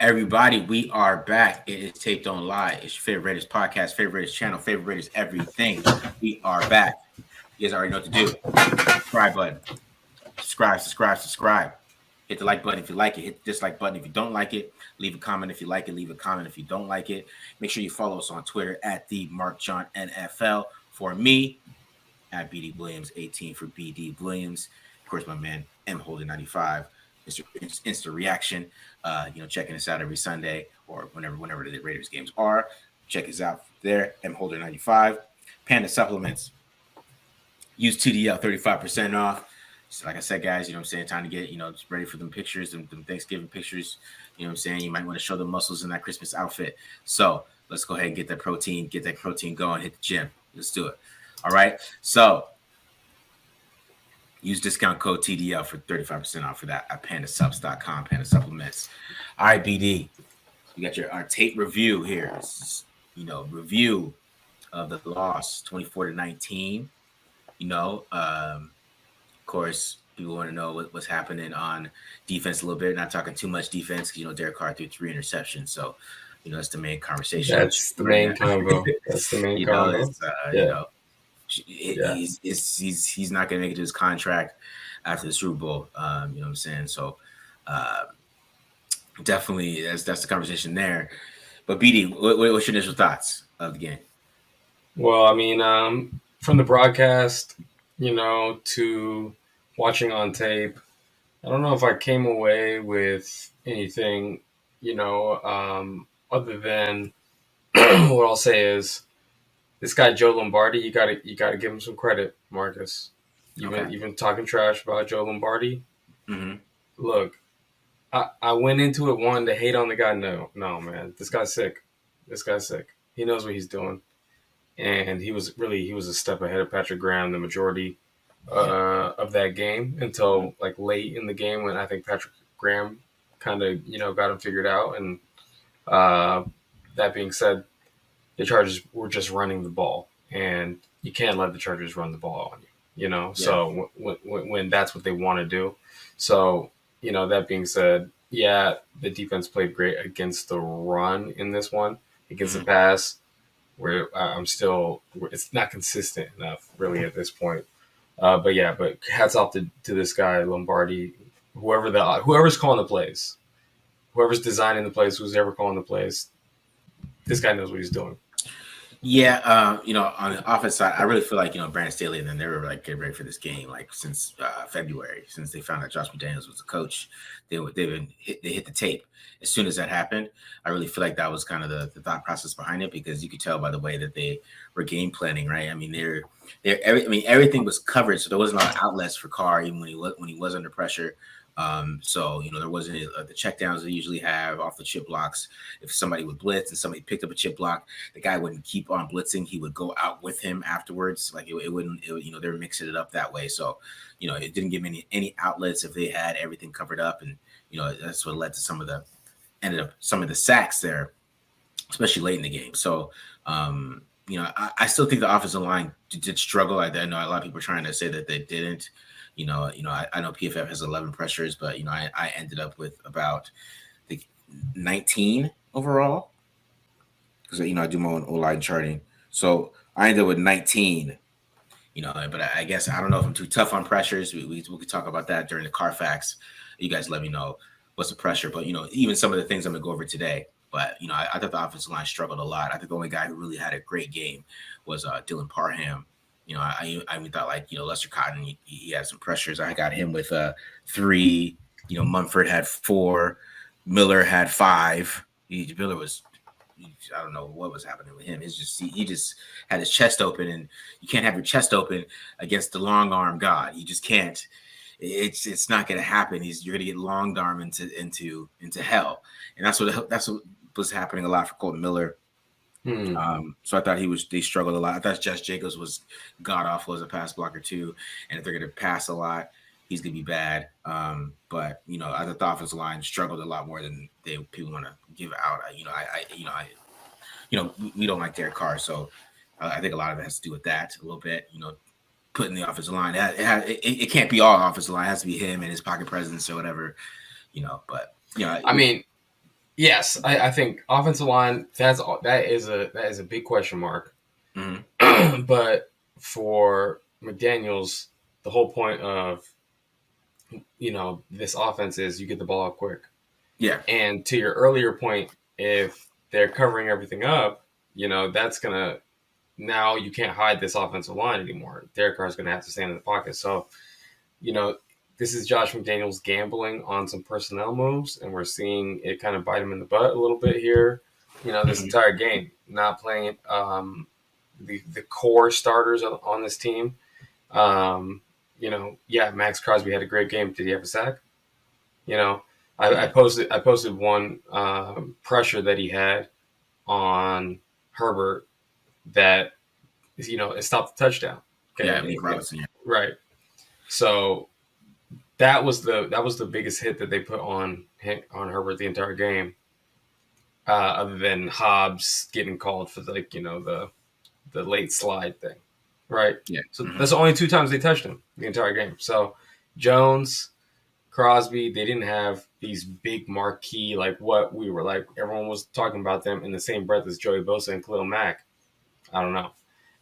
Everybody, we are back. It is Tape Don't Lie. It's your favorite Raiders podcast, favorite Raiders channel, favorite Raiders everything. We are back. You guys already know what to do. Subscribe button. Subscribe. Hit the like button if you like it. Hit the dislike button if you don't like it. Leave a comment if you like it. Leave a comment if you don't like it. Make sure you follow us on Twitter at the Mark John NFL. For me, at BD Williams 18 for BD Williams. Of course, my man M Holder 95. Mr. Instant Reaction. Checking us out every Sunday or whenever the Raiders games are. Check us out there. M Holder 95. Panda Supplements. Use TDL 35% off. So like I said, guys, time to get, just ready for them pictures, them Thanksgiving pictures. You might want to show the muscles in that Christmas outfit. So let's go ahead and get that protein going, hit the gym. Let's do it. All right. So use discount code TDL for 35% off for that at pandasubs.com, Panda Supplements. All right, BD. We got our tape review here. Review of the loss 24-19. Of course, people want to know what's happening on defense a little bit. Not talking too much defense because, Derek Carr threw 3 interceptions. So, that's the main conversation. That's the main combo. That's the main combo. He's not going to make it to his contract after the Super Bowl. You know what I'm saying? So definitely that's the conversation there. But BD, what's your initial thoughts of the game? Well, from the broadcast, to watching on tape, I don't know if I came away with anything, other than what I'll say is this guy Joe Lombardi. You gotta give him some credit, Marcus. You've been talking trash about Joe Lombardi. Mm-hmm. Look, I went into it wanting to hate on the guy. No, man, this guy's sick. He knows what he's doing, and he was a step ahead of Patrick Graham the majority of that game until like late in the game when I think Patrick Graham kind of got him figured out. And that being said, the Chargers were just running the ball, and you can't let the Chargers run the ball on you. Yeah. So when that's what they want to do. So that being said, yeah, the defense played great against the run in this one. Against the pass, where it's not consistent enough really at this point. But hats off to this guy Lombardi, whoever's calling the plays, whoever's designing the plays, who's ever calling the plays. This guy knows what he's doing. Yeah, on the offense side, I really feel like Brandon Staley and then they were like getting ready for this game like since February, since they found out Josh McDaniels was the coach. They hit the tape as soon as that happened. I really feel like that was kind of the thought process behind it, because you could tell by the way that they were game planning, right? Everything was covered, so there wasn't a lot of outlets for Carr even when he was under pressure. So there wasn't the checkdowns they usually have off the chip blocks. If somebody would blitz and somebody picked up a chip block, the guy wouldn't keep on blitzing. He would go out with him afterwards. Like it wouldn't, they were mixing it up that way. So, it didn't give any outlets if they had everything covered up. And, that's what led to some of the sacks there, especially late in the game. So, I still think the offensive line did struggle. I know a lot of people are trying to say that they didn't. I know PFF has 11 pressures, but I ended up with about 19 overall because I do my own O-line charting. So I ended up with 19. But I guess I don't know if I'm too tough on pressures. We could talk about that during the Carfax. You guys let me know what's the pressure. But even some of the things I'm gonna go over today. But I thought the offensive line struggled a lot. I think the only guy who really had a great game was Dylan Parham. I even thought Lester Cotton, he had some pressures. I got him with 3. Munford had 4. Miller had 5. Miller was, I don't know what was happening with him. He just had his chest open, and you can't have your chest open against the long arm god. You just can't. It's not going to happen. You're going to get long arm into hell, and that's what was happening a lot for Colton Miller. So I thought they struggled a lot. I thought Josh Jacobs was god awful as a pass blocker too. And if they're going to pass a lot, he's going to be bad. But I thought the offensive line struggled a lot more than people want to give out. We don't like Derek Carr, so I think a lot of it has to do with that a little bit. Putting the offensive line, it can't be all offensive line. It has to be him and his pocket presence or whatever. But Yes, I think offensive line that is a big question mark. Mm-hmm. But for McDaniels, the whole point of this offense is you get the ball out quick. Yeah. And to your earlier point, if they're covering everything up, that's gonna now you can't hide this offensive line anymore. Derek Carr's gonna have to stand in the pocket. So you know, this is Josh McDaniels gambling on some personnel moves, and we're seeing it kind of bite him in the butt a little bit here. This Mm-hmm. entire game, not playing the core starters on this team. Yeah, Max Crosby had a great game. Did he have a sack? You know, I Yeah. posted one pressure that he had on Herbert that it stopped the touchdown. Yeah. Okay, Nick Robinson. Yeah. right. So that was the biggest hit that they put on Herbert the entire game, other than Hobbs getting called for the late slide thing, right? Yeah. So Mm-hmm. that's the only two times they touched him the entire game. So Jones, Crosby, they didn't have these big marquee like what we were like. Everyone was talking about them in the same breath as Joey Bosa and Khalil Mack. I don't know,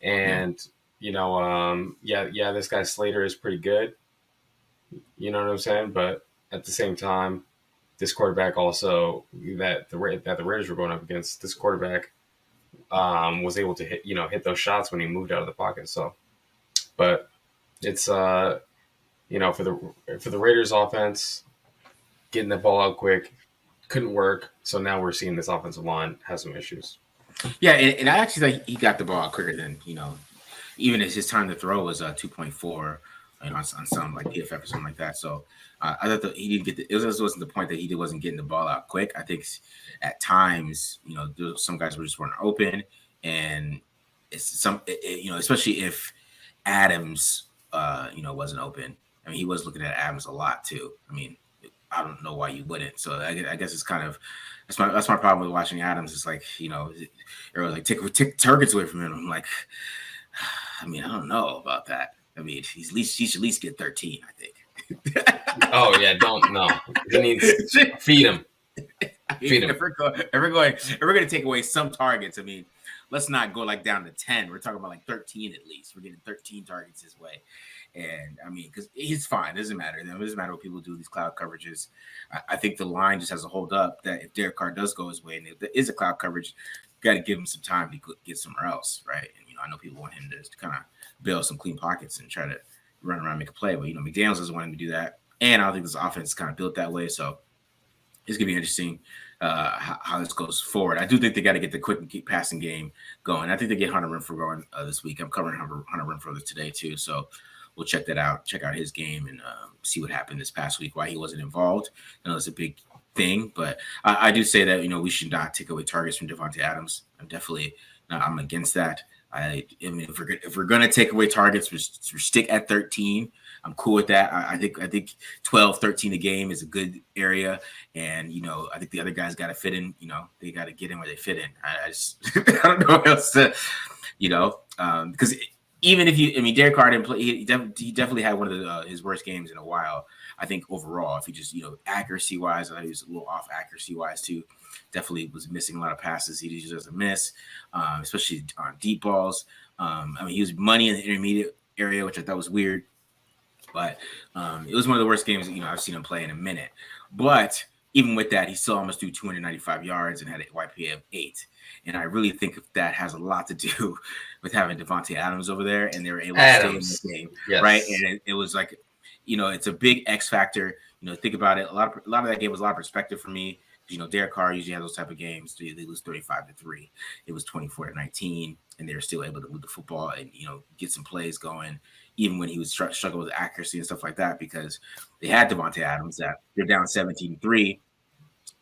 Yeah. and yeah, this guy Slater is pretty good. You know what I'm saying? But at the same time, this quarterback also that the Raiders were going up against, this quarterback was able to hit those shots when he moved out of the pocket. So, but it's for the Raiders offense, getting the ball out quick couldn't work. So now we're seeing this offensive line have some issues. Yeah. And I actually think he got the ball quicker than even as his time to throw was 2.4, on some like PFF or something like that. So I thought that he didn't get it wasn't the point that he wasn't getting the ball out quick. I think at times, some guys were just weren't open, and especially if Adams, wasn't open. I mean, he was looking at Adams a lot too. I mean, I don't know why you wouldn't. So I guess it's kind of that's my problem with watching Adams. It's like or like take targets away from him. I'm like, I mean, I don't know about that. I mean, he should at least get 13. I think. Oh yeah, don't no. He needs feed him. I mean, Feed him. if we're going to take away some targets, I mean, let's not go like down to 10. We're talking about like 13 at least. We're getting 13 targets his way. And I mean, because he's fine. It doesn't matter. It doesn't matter what people do, these cloud coverages. I think the line just has to hold up that if Derek Carr does go his way and if there is a cloud coverage, got to give him some time to get somewhere else, right? And, I know people want him to just kind of build some clean pockets and try to run around and make a play. But, McDaniels doesn't want him to do that. And I don't think this offense is kind of built that way. So it's going to be interesting how this goes forward. I do think they got to get the quick and keep passing game going. I think they get Hunter Renfrow going this week. I'm covering Hunter Renfrow today too. So we'll check that out, check out his game and see what happened this past week, why he wasn't involved. I know it's a big thing, but I do say that, we should not take away targets from Devontae Adams. I'm against that. I mean, if we're gonna take away targets, we stick at 13. I'm cool with that. I think 12, 13 a game is a good area, and I think the other guys got to fit in. They got to get in where they fit in. I just I don't know what else to, because even if Derek Carr didn't play, he definitely had one of his worst games in a while. I think overall, if he just accuracy wise, I thought he was a little off accuracy wise too. Definitely was missing a lot of passes he just doesn't miss, especially on deep balls. I mean, he was money in the intermediate area, which I thought was weird. But it was one of the worst games I've seen him play in a minute. But even with that, he still almost threw 295 yards and had a YPA of 8. And I really think that has a lot to do with having Devontae Adams over there, and they were able to stay in the game, yes. right? And it was like, it's a big X factor. Think about it. A lot of that game was a lot of perspective for me. Derek Carr usually has those type of games. They lose 35-3. It was 24-19, and they were still able to move the football and get some plays going, even when he was struggling with accuracy and stuff like that, because they had Devontae Adams that they're down 17-3,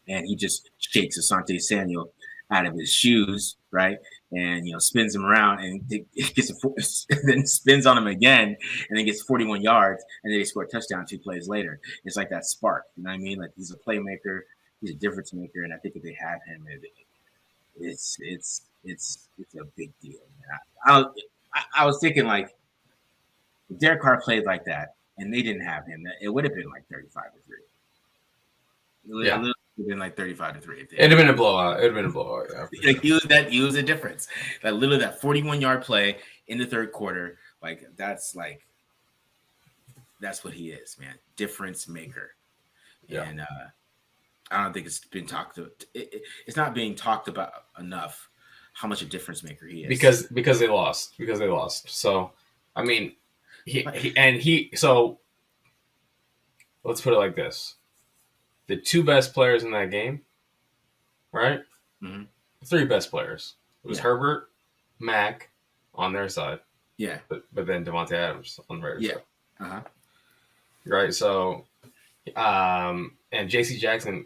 and he just shakes Asante Samuel out of his shoes, right? And spins him around and then spins on him again, and then gets 41 yards, and then they score a touchdown 2 plays later. It's like that spark, you know what I mean? Like, he's a playmaker, he's a difference maker, and I think if they have him, it's a big deal. I was thinking, like, if Derek Carr played like that and they didn't have him, it would have been like 35-3. Yeah. have been like 35-3. It'd have been a blowout. It'd have been a blowout. Yeah, for Like sure. use the difference. Like literally that 41-yard play in the third quarter. That's what he is, man. Difference maker. Yeah. And I don't think it's been it's not being talked about enough how much a difference maker he is. Because they lost. So, I mean, so let's put it like this: the two best players in that game, right? Mm-hmm. The three best players. It was Herbert, Mac on their side. Yeah. But then Devontae Adams on the Raiders side. Uh-huh. Right. So, and J.C. Jackson,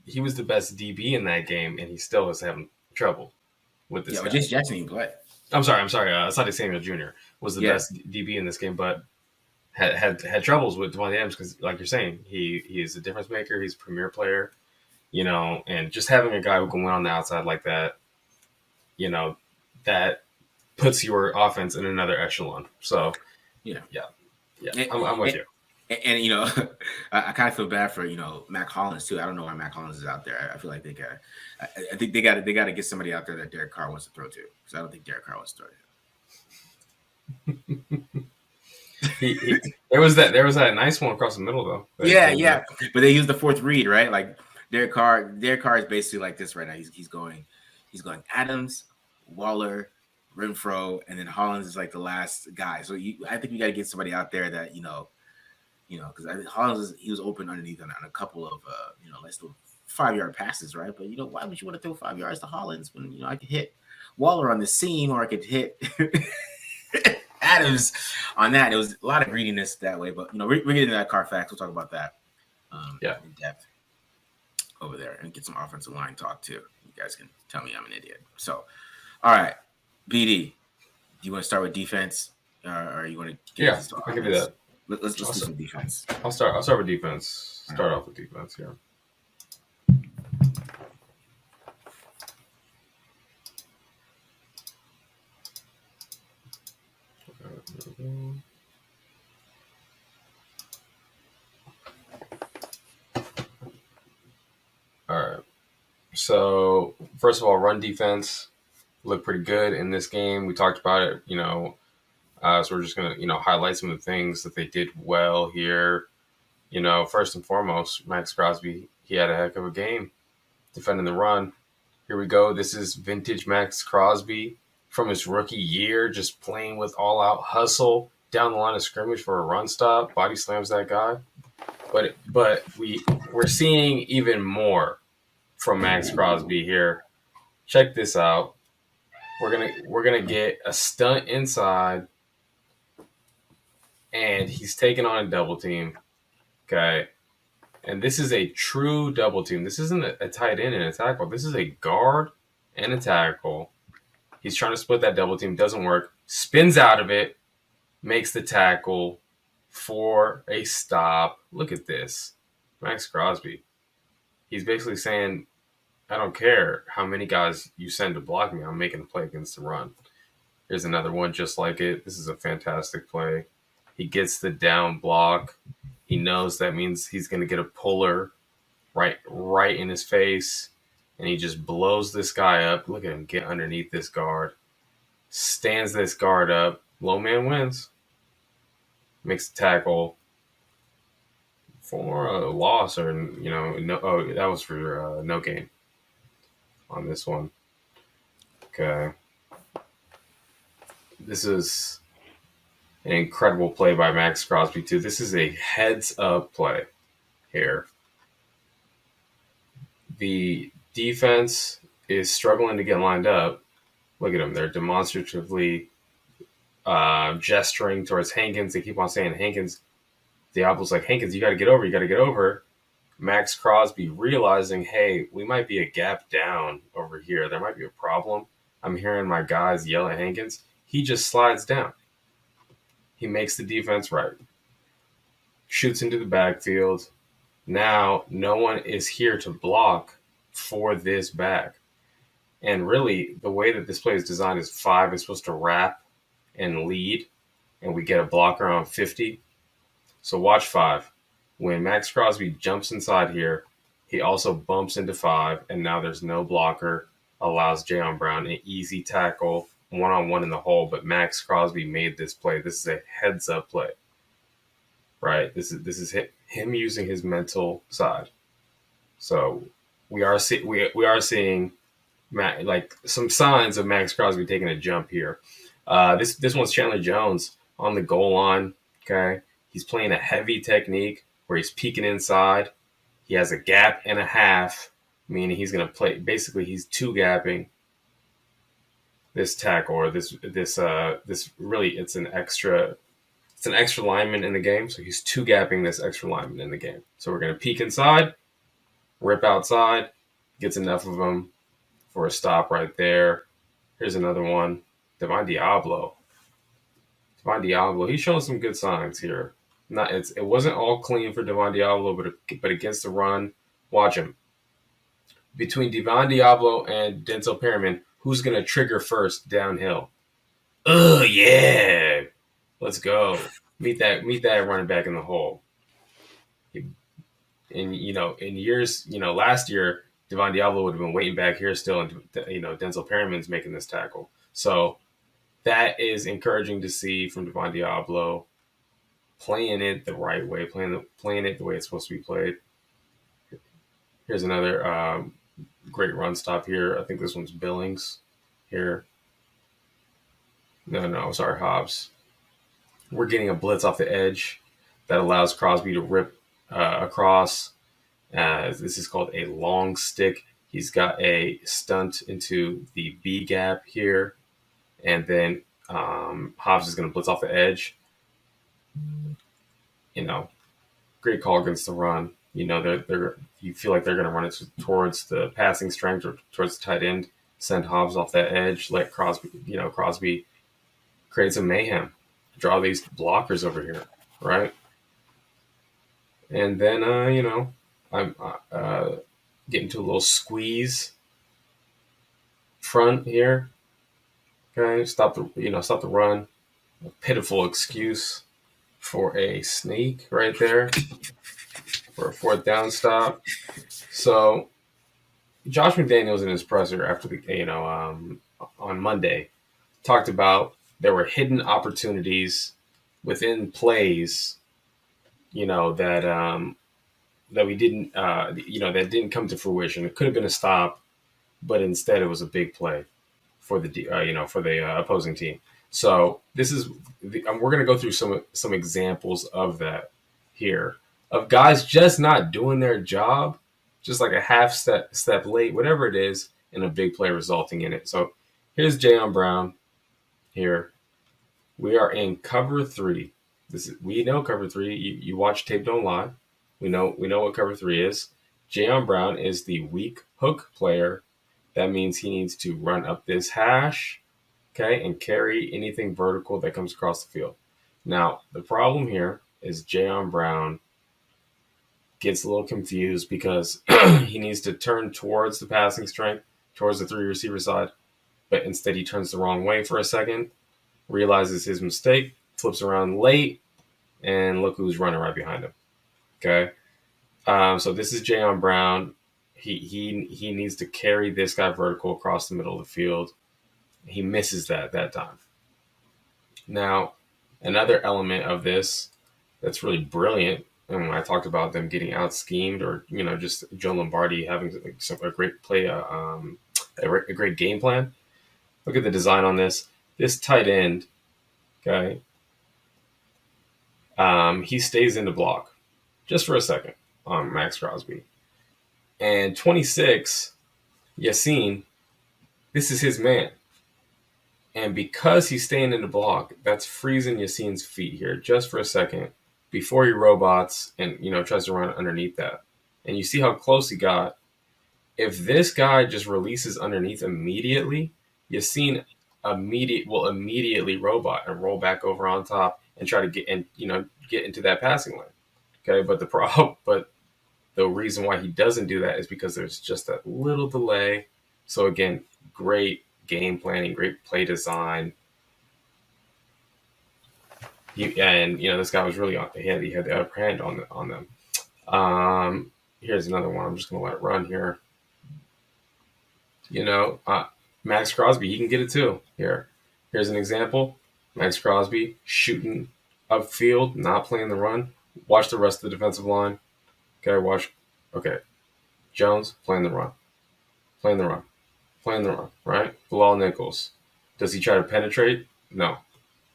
he was the best DB in that game, and he still was having trouble with this. Yeah, but J.C. Jackson didn't play. I'm sorry. Asante Samuel Jr. was the best DB in this game, but had troubles with Devontae Adams because, like you're saying, he is a difference maker. He's a premier player, and just having a guy who can win on the outside like that, that puts your offense in another echelon. So, yeah, I'm with you. And I kind of feel bad for Mac Hollins too. I don't know why Mac Hollins is out there. I feel like I think they got to get somebody out there that Derek Carr wants to throw to, because I don't think Derek Carr wants to throw to. There was that nice one across the middle though. Yeah, but they used the fourth read, right? Like Derek Carr is basically like this right now. He's going Adams, Waller, Renfrow, and then Hollins is like the last guy. So I think we got to get somebody out there that because I think Hollins he was open underneath on a couple of let's do 5-yard passes, right? But why would you want to throw 5 yards to Hollins when I could hit Waller on the seam, or I could hit Adams on that? It was a lot of greediness that way, but we're getting to that Carfax. We'll talk about that in depth over there, and get some offensive line talk too. You guys can tell me I'm an idiot. So, all right, BD, do you want to start with defense, or you want to get to I can do that. Let's do some defense. I'll start with defense. Start off with defense here. All right. So first of all, run defense looked pretty good in this game. We talked about it, so we're just gonna, highlight some of the things that they did well here. First and foremost, Max Crosby, he had a heck of a game defending the run. Here we go. This is vintage Max Crosby from his rookie year, just playing with all-out hustle down the line of scrimmage for a run stop. Body slams that guy. But we're seeing even more from Max Crosby here. Check this out. We're gonna get a stunt inside, and he's taking on a double team. Okay. And this is a true double team. This isn't a tight end and a tackle. This is a guard and a tackle. He's trying to split that double team. Doesn't work. Spins out of it. Makes the tackle for a stop. Look at this. Max Crosby. He's basically saying, I don't care how many guys you send to block me. I'm making a play against the run. Here's another one just like it. This is a fantastic play. He gets the down block. He knows that means he's going to get a puller right in his face, and he just blows this guy up. Look at him get underneath this guard, stands this guard up. Low man wins. Makes the tackle for a loss, or that was for no gain on this one. Okay, this is an incredible play by Max Crosby, too. This is a heads-up play here. The defense is struggling to get lined up. Look at them. They're demonstratively gesturing towards Hankins. They keep on saying, Hankins. Diablo's like, Hankins, you got to get over. Max Crosby realizing, hey, we might be a gap down over here. There might be a problem. I'm hearing my guys yell at Hankins. He just slides down. He makes the defense right. Shoots into the backfield. Now, no one is here to block for this back. And really, the way that this play is designed is 5 is supposed to wrap and lead, and we get a blocker on 50. So watch 5. When Max Crosby jumps inside here, He also bumps into 5, and now there's no blocker, allows Jayon Brown an easy tackle, one-on-one in the hole, but Max Crosby made this play. This is a heads-up play, right? This is him using his mental side. So we are seeing like some signs of Max Crosby taking a jump here. This one's Chandler Jones on the goal line. Okay, he's playing a heavy technique where he's peeking inside. He has a gap and a half, meaning he's going to play. Basically, he's two gapping this tackle or this really it's an extra lineman in the game. So he's two gapping this extra lineman in the game. So we're going to peek inside, rip outside, gets enough of them for a stop right there. Here's another one. Divine Diablo. He's showing some good signs here. It wasn't all clean for Divine Diablo, but against the run, watch him. Between Divine Diablo and Denzel Perryman, who's gonna trigger first downhill? Oh yeah, let's go. Meet that running back in the hole. And in years, last year, Divine Diablo would have been waiting back here still, and Denzel Perryman's making this tackle. So that is encouraging to see from Divine Diablo, playing it the right way, playing it the way it's supposed to be played. Here's another great run stop here. I think this one's Billings here. No, sorry, Hobbs. We're getting a blitz off the edge that allows Crosby to rip across. This is called a long stick. He's got a stunt into the B gap here. And then Hobbs is going to blitz off the edge. Great call against the run. You feel like they're going to run it towards the passing strength or towards the tight end. Send Hobbs off that edge. Let Crosby create some mayhem. Draw these blockers over here, right? And then I'm getting to a little squeeze front here. Okay, stop the run. A pitiful excuse for a sneak right there for a fourth down stop. So Josh McDaniels in his presser after the on Monday talked about there were hidden opportunities within plays, that we didn't that didn't come to fruition. It could have been a stop, but instead it was a big play for the opposing team. So we're going to go through some examples of that here, of guys just not doing their job, just like a half step late, whatever it is, and a big play resulting in it. So here's Jayon Brown here. We are in cover 3. We know cover 3. You watch tape, don't lie. We know what cover 3 is. Jayon Brown is the weak hook player. That means he needs to run up this hash, okay, and carry anything vertical that comes across the field. Now, the problem here is Jayon Brown gets a little confused because he needs to turn towards the passing strength, towards the 3 receiver side, but instead he turns the wrong way for a second, realizes his mistake, flips around late, and look who's running right behind him. Okay, so this is Jayon Brown. He needs to carry this guy vertical across the middle of the field. He misses that time. Now, another element of this that's really brilliant, and when I talked about them getting out schemed, or just Joe Lombardi having a great play, a great game plan. Look at the design on this. This tight end, okay, he stays in the block just for a second on Max Crosby. And 26, Yassine, this is his man. And because he's staying in the block, that's freezing Yassine's feet here just for a second before he robots and tries to run underneath that. And you see how close he got. If this guy just releases underneath immediately, Yassine will immediately robot and roll back over on top and try to get into that passing lane. Okay, but the reason why he doesn't do that is because there's just that little delay. So again, great game planning, great play design. This guy was really he had the upper hand on them. Here's another one. I'm just gonna let it run here. You know, Max Crosby, he can get it too. Here's an example. Max Crosby shooting upfield, not playing the run. Watch the rest of the defensive line. Okay, watch. Okay, Jones playing the run, playing the run, playing the run. Right, Bilal Nichols. Does he try to penetrate? No,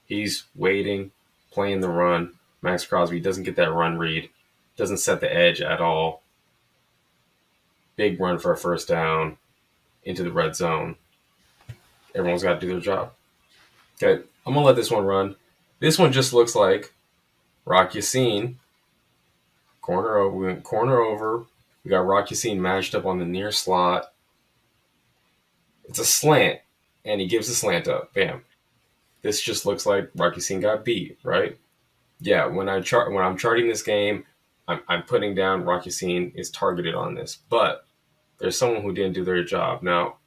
he's waiting, playing the run. Max Crosby doesn't get that run read, doesn't set the edge at all. Big run for a first down into the red zone. Everyone's got to do their job. Okay, I'm gonna let this one run. This one just looks like Rock Yassin, corner over. We went corner over. We got Rock Yassin matched up on the near slot. It's a slant, and he gives the slant up. Bam. This just looks like Rock Yassin got beat, right? Yeah. When I'm charting this game, I'm putting down Rock Yassin is targeted on this, but there's someone who didn't do their job. Now,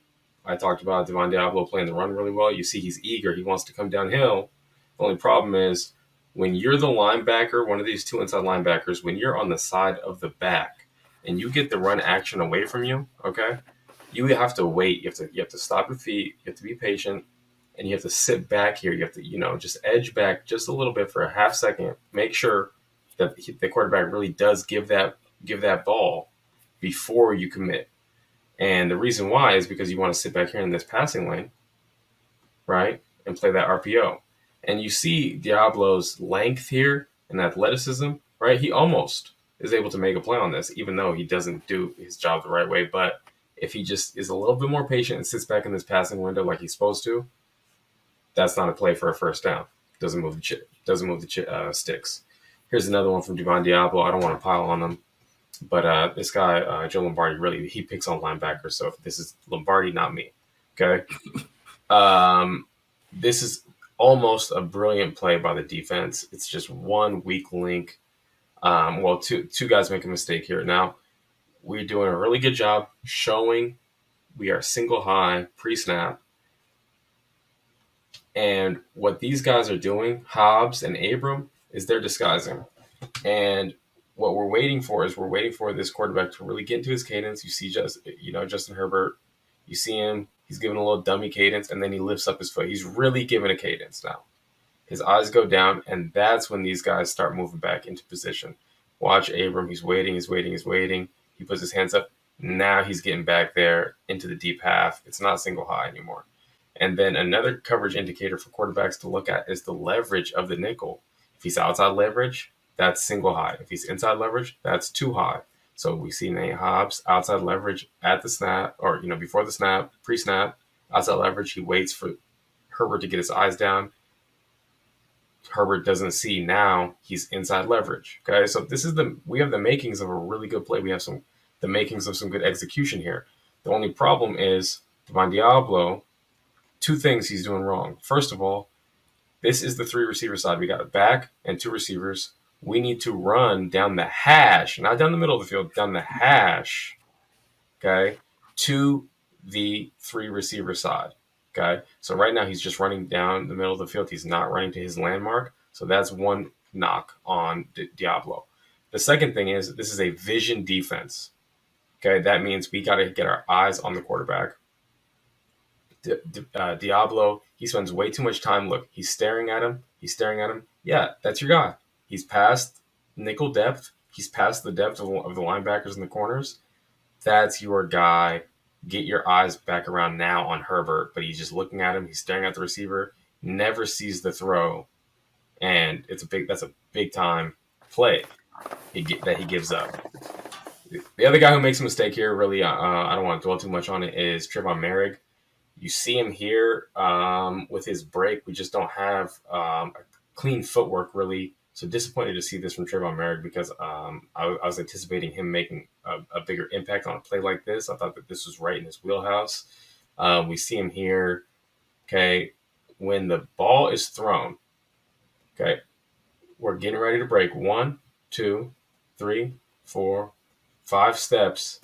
I talked about Devon Diablo playing the run really well. You see he's eager. He wants to come downhill. The only problem is when you're the linebacker, one of these two inside linebackers, when you're on the side of the back and you get the run action away from you, okay, you have to wait. You have to stop your feet. You have to be patient, and you have to sit back here. You have to just edge back just a little bit for a half second. Make sure that the quarterback really does give that ball before you commit. And the reason why is because you want to sit back here in this passing lane, right, and play that RPO. And you see Diablo's length here and athleticism, right? He almost is able to make a play on this, even though he doesn't do his job the right way. But if he just is a little bit more patient and sits back in this passing window like he's supposed to, that's not a play for a first down. Doesn't move the sticks. Here's another one from Devon Diablo. I don't want to pile on him. But this guy, Joe Lombardi, really, he picks on linebackers. So this is Lombardi, not me. Okay. This is almost a brilliant play by the defense. It's just one weak link. Two guys make a mistake here. Now, we're doing a really good job showing we are single high pre-snap. And what these guys are doing, Hobbs and Abram, is they're disguising. And what we're waiting for is this quarterback to really get into his cadence. You see Justin Herbert, you see him, he's giving a little dummy cadence, and then he lifts up his foot. He's really giving a cadence now. His eyes go down, and that's when these guys start moving back into position. Watch Abram, he's waiting. He puts his hands up. Now he's getting back there into the deep half. It's not single high anymore. And then another coverage indicator for quarterbacks to look at is the leverage of the nickel. If he's outside leverage, that's single high. If he's inside leverage, that's too high. So we see Nate Hobbs outside leverage at the snap, or before the snap, pre-snap, outside leverage. He waits for Herbert to get his eyes down. Herbert doesn't see now. He's inside leverage. Okay, so we have the makings of a really good play. We have the makings of some good execution here. The only problem is Devon Diablo. Two things he's doing wrong. First of all, this is the 3 receiver side. We got a back and 2 receivers. We need to run down the hash, not down the middle of the field, down the hash, okay, to the 3 receiver side, okay? So right now he's just running down the middle of the field. He's not running to his landmark. So that's one knock on Diablo. The second thing is this is a vision defense, okay? That means we got to get our eyes on the quarterback. Diablo, he spends way too much time. Look, he's staring at him. Yeah, that's your guy. He's past nickel depth. He's past the depth of the linebackers in the corners. That's your guy. Get your eyes back around now on Herbert, but he's just looking at him. He's staring at the receiver. Never sees the throw, and that's a big time play that he gives up. The other guy who makes a mistake here, really, I don't want to dwell too much on it, is Trevon Merrick. You see him here with his break. We just don't have a clean footwork, really. So disappointed to see this from Trevon Merrick because I was anticipating him making a bigger impact on a play like this. I thought that this was right in his wheelhouse. We see him here, okay, when the ball is thrown, okay, we're getting ready to break. 1, 2, 3, 4, 5 steps.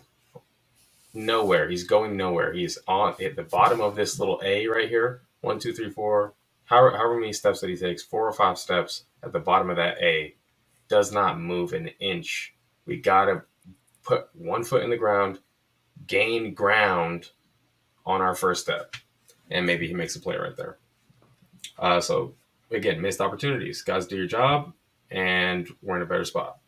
Nowhere. He's going nowhere. He's at the bottom of this little A right here. 1, 2, 3, 4. However many steps that he takes, 4 or 5 steps at the bottom of that A, does not move an inch. We gotta put one foot in the ground, gain ground on our first step, and maybe he makes a play right there. So again, missed opportunities. Guys, do your job, and we're in a better spot.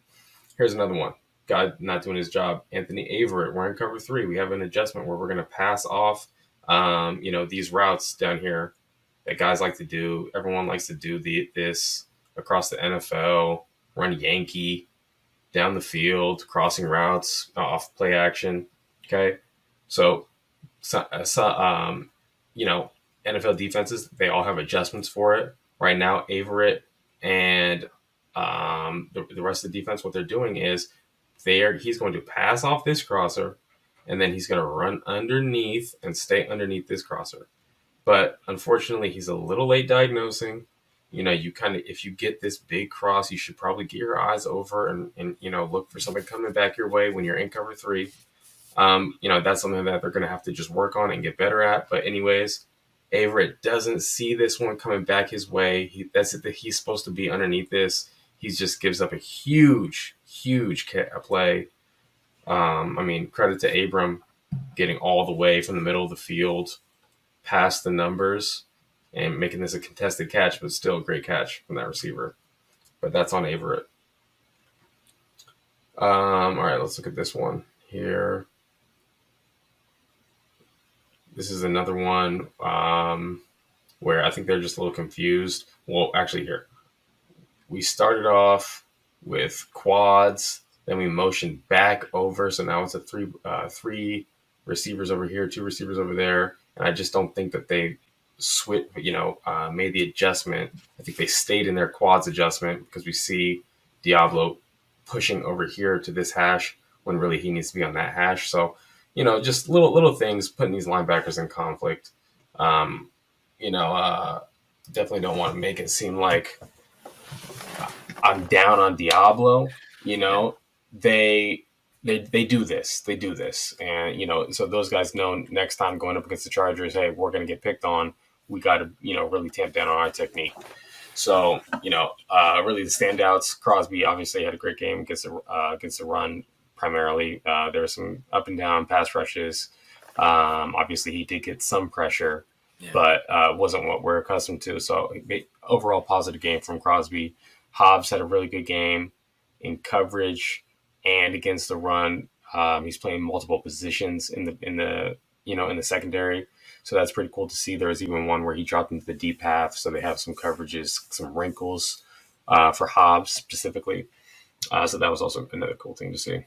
Here's another one. Guy not doing his job. Anthony Averett. We're in cover 3. We have an adjustment where we're going to pass off, these routes down here that guys like to do. Everyone likes to do this across the NFL. Run Yankee down the field, crossing routes, off play action. Okay, so NFL defenses, they all have adjustments for it. Right now, Averett and the rest of the defense, what they're doing is he's going to pass off this crosser, and then he's going to run underneath and stay underneath this crosser. But unfortunately, he's a little late diagnosing. You kind of, if you get this big cross, you should probably get your eyes over and look for somebody coming back your way when you're in cover 3. That's something that they're going to have to just work on and get better at. But anyways, Averett doesn't see this one coming back his way. He's supposed to be underneath this. He just gives up a huge play. Credit to Abram getting all the way from the middle of the field past the numbers and making this a contested catch, but still a great catch from that receiver. But that's on Averett. All right, let's look at this one here. This is another one where I think they're just a little confused. Well, actually, here. We started off with quads, then we motioned back over. So now it's a three receivers over here, 2 receivers over there. And I just don't think that they made the adjustment. I think they stayed in their quads adjustment because we see Diablo pushing over here to this hash when really he needs to be on that hash. So, just little things putting these linebackers in conflict. Definitely don't want to make it seem like I'm down on Diablo. They do this. They do this. And, so those guys know next time going up against the Chargers, hey, we're going to get picked on. We got to, really tamp down on our technique. So, really the standouts, Crosby obviously had a great game against the run primarily. There were some up and down pass rushes. Obviously, he did get some pressure, but wasn't what we're accustomed to. So, overall positive game from Crosby. Hobbs had a really good game in coverage and against the run. He's playing multiple positions in the secondary. So that's pretty cool to see. There was even one where he dropped into the deep half. So they have some coverages, some wrinkles for Hobbs specifically. So that was also another cool thing to see.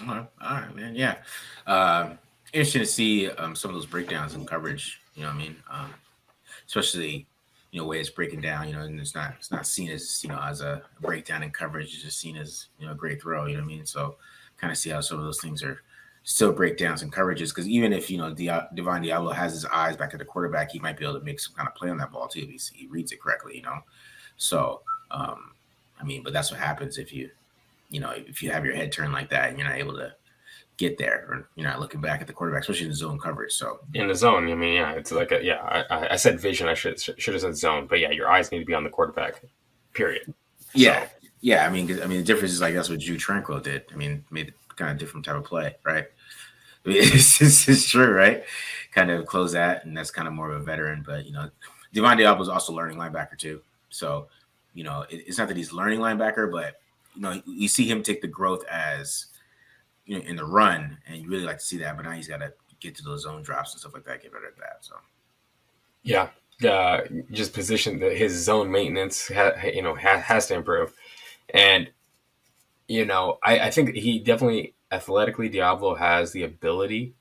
All right, man. Yeah. Interesting to see some of those breakdowns in coverage. Especially way it's breaking down. And it's not seen as as a breakdown in coverage. It's just seen as a great throw. So kind of see how some of those things are still breakdowns and coverages, because even if Divine Diablo has his eyes back at the quarterback, he might be able to make some kind of play on that ball too if he reads it correctly. So but that's what happens if you have your head turned like that and you're not able to get there, or you're not looking back at the quarterback, especially in the zone coverage. So in the zone, it's like I said vision. I should have said zone, but your eyes need to be on the quarterback. Period. Yeah, so. Yeah. The difference is like that's what Drew Tranquil did. Made kind of different type of play, right? It's true, right? Kind of close that, and that's kind of more of a veteran. But Divine Diablo is also learning linebacker too. So it's not that he's learning linebacker, but you see him take the growth as in the run, and you really like to see that. But now he's got to get to those zone drops and stuff like that, get better at that. So just position his zone maintenance has to improve, and I think he definitely athletically Diablo has the ability.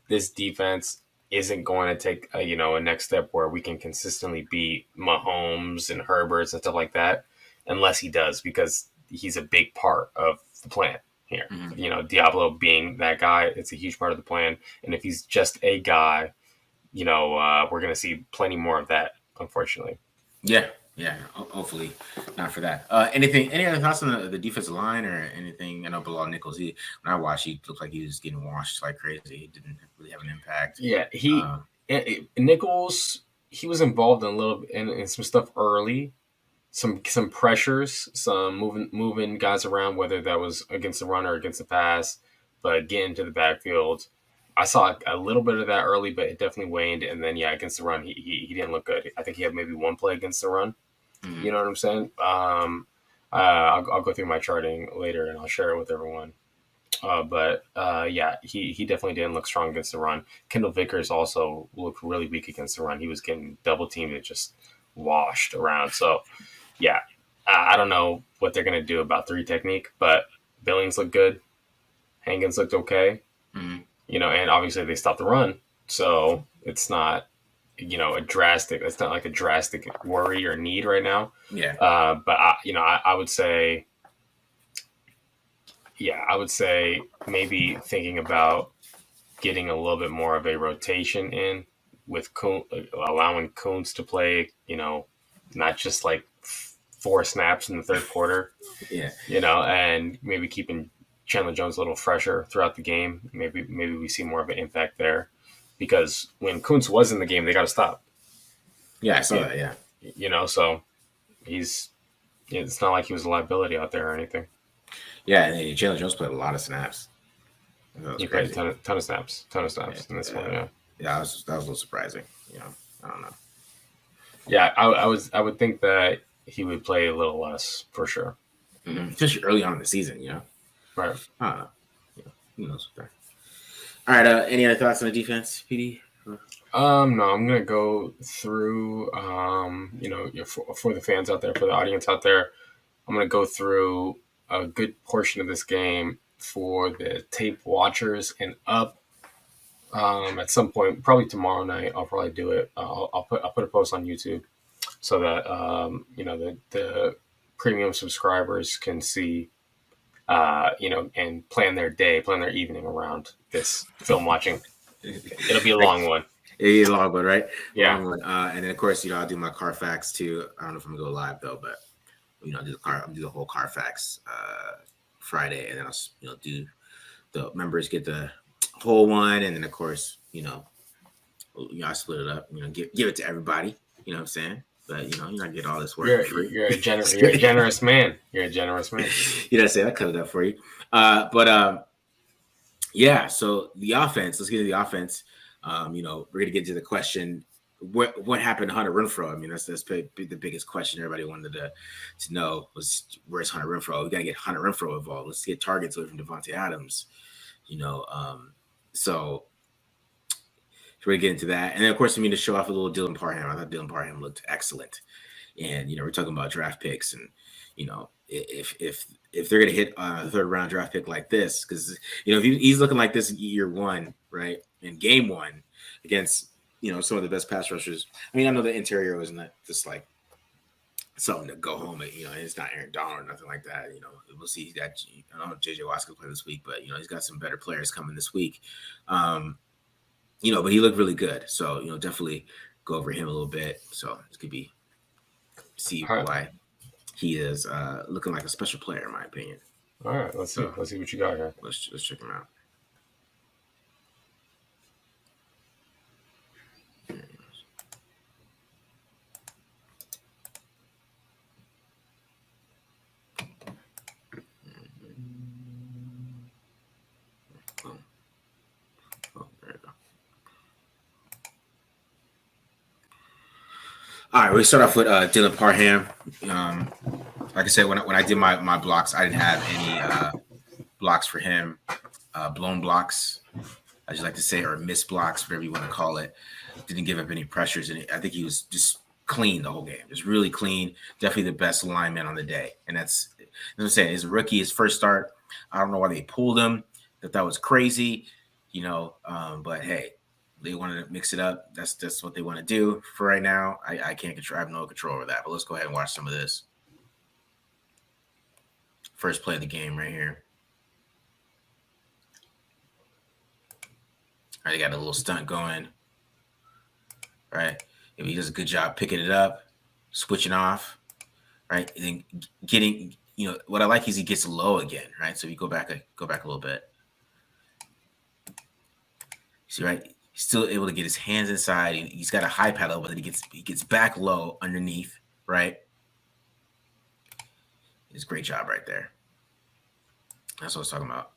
This defense isn't going to take a next step where we can consistently beat Mahomes and Herberts and stuff like that unless he does, because he's a big part of the plan here. Mm-hmm. Diablo being that guy, it's a huge part of the plan. And if he's just a guy, we're going to see plenty more of that, unfortunately. Yeah. Hopefully not for that. Any other thoughts on the defensive line or anything? I know Bilal Nichols, when I watched, he looked like he was getting washed like crazy. He didn't really have an impact. Yeah, Nichols, he was involved in some stuff early, some pressures, some moving guys around, whether that was against the run or against the pass. but getting to the backfield, I saw a little bit of that early, but it definitely waned. And then against the run, he didn't look good. I think he had maybe one play against the run. Mm-hmm. You know what I'm saying? I'll go through my charting later and I'll share it with everyone. But he definitely didn't look strong against the run. Kendall Vickers also looked really weak against the run. He was getting double teamed and just washed around. So, yeah, I don't know what they're going to do about 3 technique, but Billings looked good. Hankins looked okay. Mm-hmm. And obviously they stopped the run. So it's not, it's not like a drastic worry or need right now. Yeah. But I would say, I would say maybe thinking about getting a little bit more of a rotation in with allowing Kuntz to play, not just like 4 snaps in the third quarter, Yeah. And maybe keeping Chandler Jones a little fresher throughout the game. Maybe we see more of an impact there, because when Kuntz was in the game, they got to stop. Yeah, I saw that. Yeah. So it's not like he was a liability out there or anything. Yeah, and Chandler Jones played a lot of snaps. He played a ton of snaps in this one. Yeah. Yeah, that was a little surprising. I don't know. Yeah, I would think that he would play a little less for sure. Mm-hmm. Especially early on in the season, Right. I don't know. Who knows? All right. Any other thoughts on the defense, PD? No, I'm gonna go through. For the fans out there, for the audience out there, I'm gonna go through a good portion of this game for the tape watchers and up. At some point, probably tomorrow night, I'll probably do it. I'll put a post on YouTube so that the premium subscribers can see, and plan their evening around this film watching. It'll be a long one. It'll be a long one, right? Yeah. Long one. And then of course, I'll do my Carfax too. I don't know if I'm gonna go live though, but I'll do the whole Carfax Friday, and then I'll do the members get the whole one, and then of course, I split it up. Give it to everybody. You know what I'm saying? But you're not getting all this work for free. You're a generous man. You're a generous man. You know what I'm saying? I cut it up for you. Yeah. So the offense. Let's get to the offense. We're gonna get to the question: what happened to Hunter Renfrow? I mean, that's the biggest question everybody wanted to know was where's Hunter Renfrow? We gotta get Hunter Renfrow involved. Let's get targets away from Devontae Adams. So we're gonna get into that, and then of course, to show off a little Dylan Parham. I thought Dylan Parham looked excellent, and we're talking about draft picks, and if they're gonna hit a 3rd round draft pick like this, because if he's looking like this in year 1, right, in game 1 against some of the best pass rushers. I mean, I know the interior isn't just like something to go home at. It's not Aaron Donald or nothing like that. We'll see that. I don't know if JJ Watt's gonna play this week, but he's got some better players coming this week. But he looked really good. So definitely go over him a little bit. So this could be why he is looking like a special player, in my opinion. All right, let's see what you got here. Let's check him out. All right, we start off with Dylan Parham. Like I said, when I did my blocks, I didn't have any blocks for him, blown blocks, I just like to say, or missed blocks, whatever you want to call it. Didn't give up any pressures, and I think he was just clean the whole game, just really clean. Definitely the best lineman on the day, and that's what I'm saying. His rookie, his first start. I don't know why they pulled him. That was crazy, but hey. They wanted to mix it up. That's what they want to do for right now. I can't control. I have no control over that. But let's go ahead and watch some of this. First play of the game right here. All right, they got a little stunt going. Right, if he does a good job picking it up, switching off. Right, and then getting. What I like is he gets low again. Right, so you go back a little bit. See, right. Still able to get his hands inside. He's got a high paddle, but then he gets back low underneath, right? It's a great job right there. That's what I was talking about.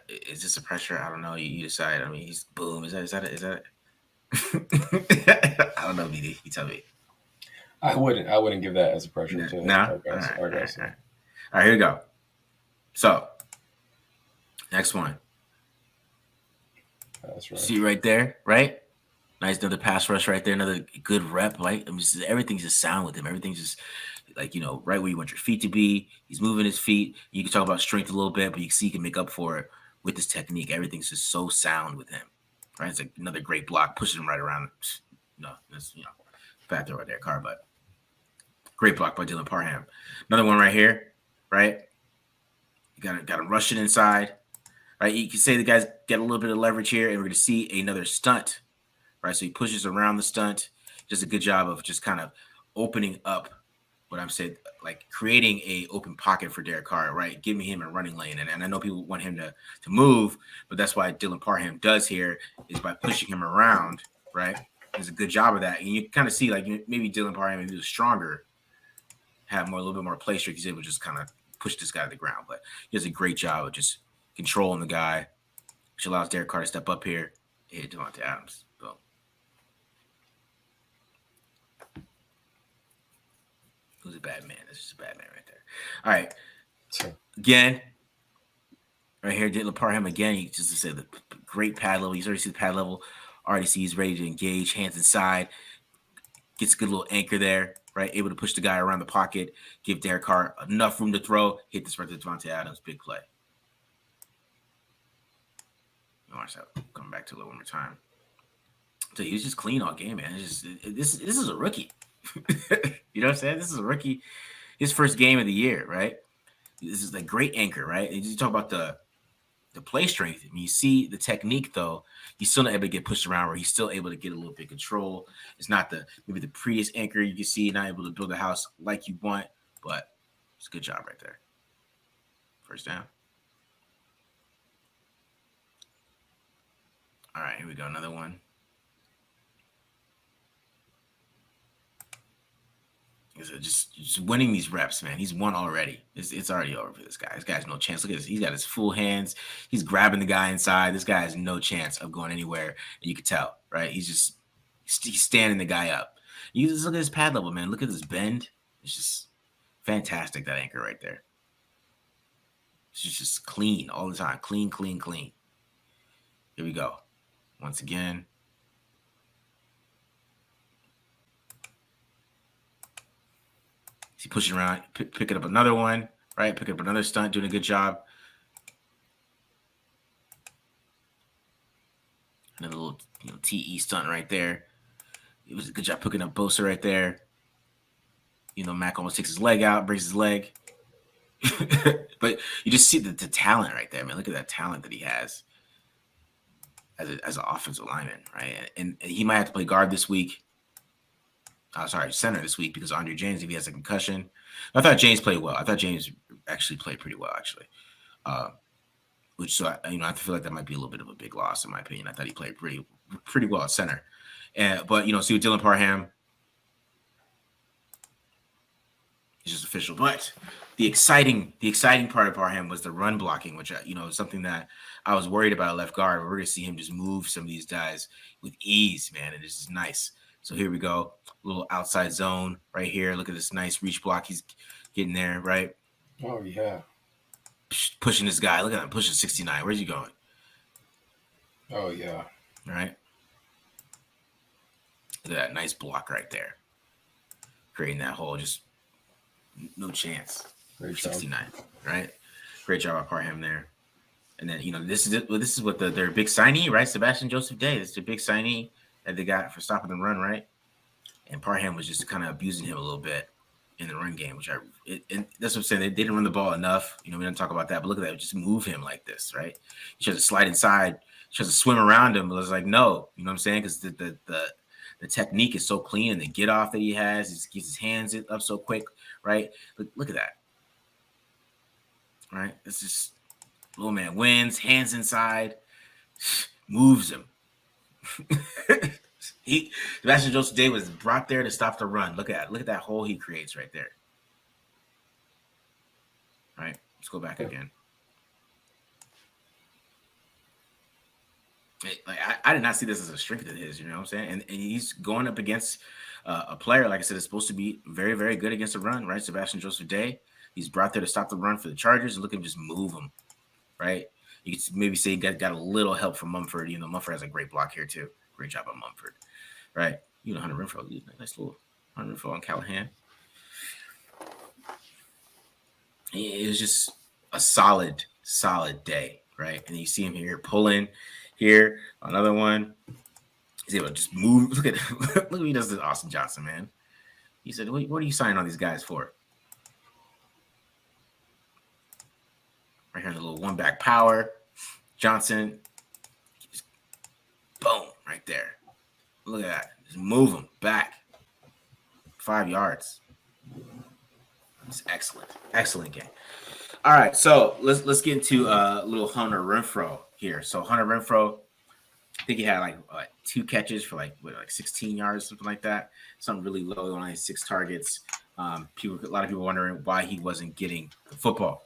Is this a pressure? I don't know. You decide. I mean, he's boom. Is that? I don't know, BD. You tell me. I wouldn't give that as a pressure No. to Nah? All Argos. right. All right. Argos. All right. All right. Here we go. So next one. That's right. See right there, right? Nice, another pass rush right there. Another good rep. Right? I mean, everything's just sound with him. Everything's just like right where you want your feet to be. He's moving his feet. You can talk about strength a little bit, but you can see he can make up for it with his technique. Everything's just so sound with him. Right? It's like another great block, pushing him right around. No, that's bad throw right there, car, but great block by Dylan Parham. Another one right here, right? You got him rushing inside. Right? You can say the guys get a little bit of leverage here, and we're gonna see another stunt. Right? So he pushes around the stunt, does a good job of just kind of opening up what I'm saying, like creating a open pocket for Derek Carr, right? Giving him a running lane. And I know people want him to move, but that's why Dylan Parham does here is by pushing him around, right? Does a good job of that. And you kind of see like maybe Dylan Parham, if he was stronger, have a little bit more play streak, he's able to just kind of push this guy to the ground. But he does a great job of just controlling the guy, which allows Derek Carr to step up here, hit Devontae Adams. Boom. Who's a bad man? This is a bad man right there. All right. Sure. Again, right here, Dylan Parham again. He just said the great pad level. He's already seen the pad level. Already see he's ready to engage. Hands inside. Gets a good little anchor there, right? Able to push the guy around the pocket. Give Derek Carr enough room to throw. Hit this right to Devontae Adams. Big play. Watch that. Coming back to it one more time. So he was just clean all game, man. It's just this is a rookie. You know what I'm saying? This is a rookie. His first game of the year, right? This is a great anchor, right? And you talk about the play strength. I mean, you see the technique, though. He's still not able to get pushed around where he's still able to get a little bit of control. It's not maybe the prettiest anchor you can see, not able to build a house like you want, but it's a good job right there. First down. All right, here we go. Another one. So just winning these reps, man. He's won already. It's already over for this guy. This guy has no chance. Look at this. He's got his full hands. He's grabbing the guy inside. This guy has no chance of going anywhere. And you can tell, right? He's standing the guy up. You just look at his pad level, man. Look at this bend. It's just fantastic, that anchor right there. It's just clean all the time. Clean, clean, clean. Here we go. Once again. He pushing around, picking up another one, right? Picking up another stunt, doing a good job. Another little TE stunt right there. It was a good job picking up Bosa right there. Mac almost takes his leg out, breaks his leg. But you just see the talent right there, man. Look at that talent that he has as an offensive lineman, right? And he might have to play guard this week. Center this week because Andre James, if he has a concussion. I thought James played well. I thought James actually played pretty well, actually. I feel like that might be a little bit of a big loss in my opinion. I thought he played pretty well at center. But see with Dylan Parham, it's just official. But the exciting part of Parham was the run blocking, which is something that I was worried about at left guard. We're going to see him just move some of these guys with ease, man, and it's just nice. So here we go, a little outside zone right here. Look at this nice reach block. He's getting there, right? Oh, yeah. Pushing this guy. Look at him pushing 69. Where's he going? Oh, yeah. All right. Look at that nice block right there. Creating that hole. Just no chance. Great 69, right? Great job by Parham there. And then, this is what their big signee, right? Sebastian Joseph Day. This is the big signee that they got for stopping the run, right? And Parham was just kind of abusing him a little bit in the run game, and that's what I'm saying. They didn't run the ball enough. We didn't talk about that, but look at that. Just move him like this, right? He tries to slide inside, tries to swim around him, but it's like, no, you know what I'm saying? Because the technique is so clean and the get off that he has, he just gets his hands up so quick, right? Look at that, right? It's just little man wins, hands inside, moves him. Sebastian Joseph Day was brought there to stop the run. Look at that hole he creates right there. All right, let's go back again. I did not see this as a strength of his, you know what I'm saying? And he's going up against a player, like I said, is supposed to be very, very good against the run, right? Sebastian Joseph Day. He's brought there to stop the run for the Chargers, and look at him just move him, right? You could maybe say he got a little help from Mumford. You know, Mumford has a great block here too. Great job on Mumford, right? You know, Hunter Renfrow, nice little Hunter Renfrow on Callahan. It was just a solid day, right? And you see him here pulling here, another one. He's able to just move. Look at look what he does to Austin Johnson, man. He said, what are you signing all these guys for? Right here, the little one back power. Johnson, just boom, right there. Look at that. Just move him back. 5 yards. It's excellent. Excellent game. All right, so let's get into little Hunter Renfrow here. So Hunter Renfrow, I think he had like 2 catches for like 16 yards, something like that. Something really low, only 6 targets. A lot of people wondering why he wasn't getting the football.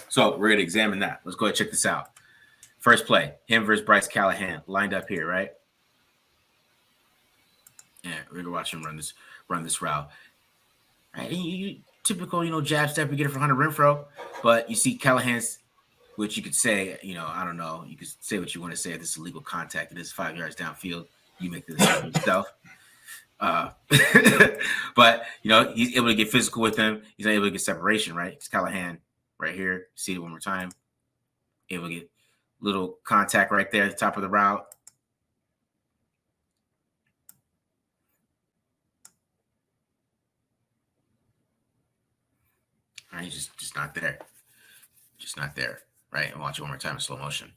So we're gonna examine that. Let's go ahead and check this out. First play, him versus Bryce Callahan, lined up here, right? Yeah, we're gonna watch him run this route. Right, typical, jab step you get it for Hunter Renfrow, but you see Callahan's, which you could say, I don't know, you could say what you want to say. If this is illegal contact, it is 5 yards downfield. You make the decision yourself. But he's able to get physical with him. He's not able to get separation, right? It's Callahan right here. See it one more time. Able to get little contact right there at the top of the route. All right, he's just not there. Just not there, right? And watch it one more time in slow motion.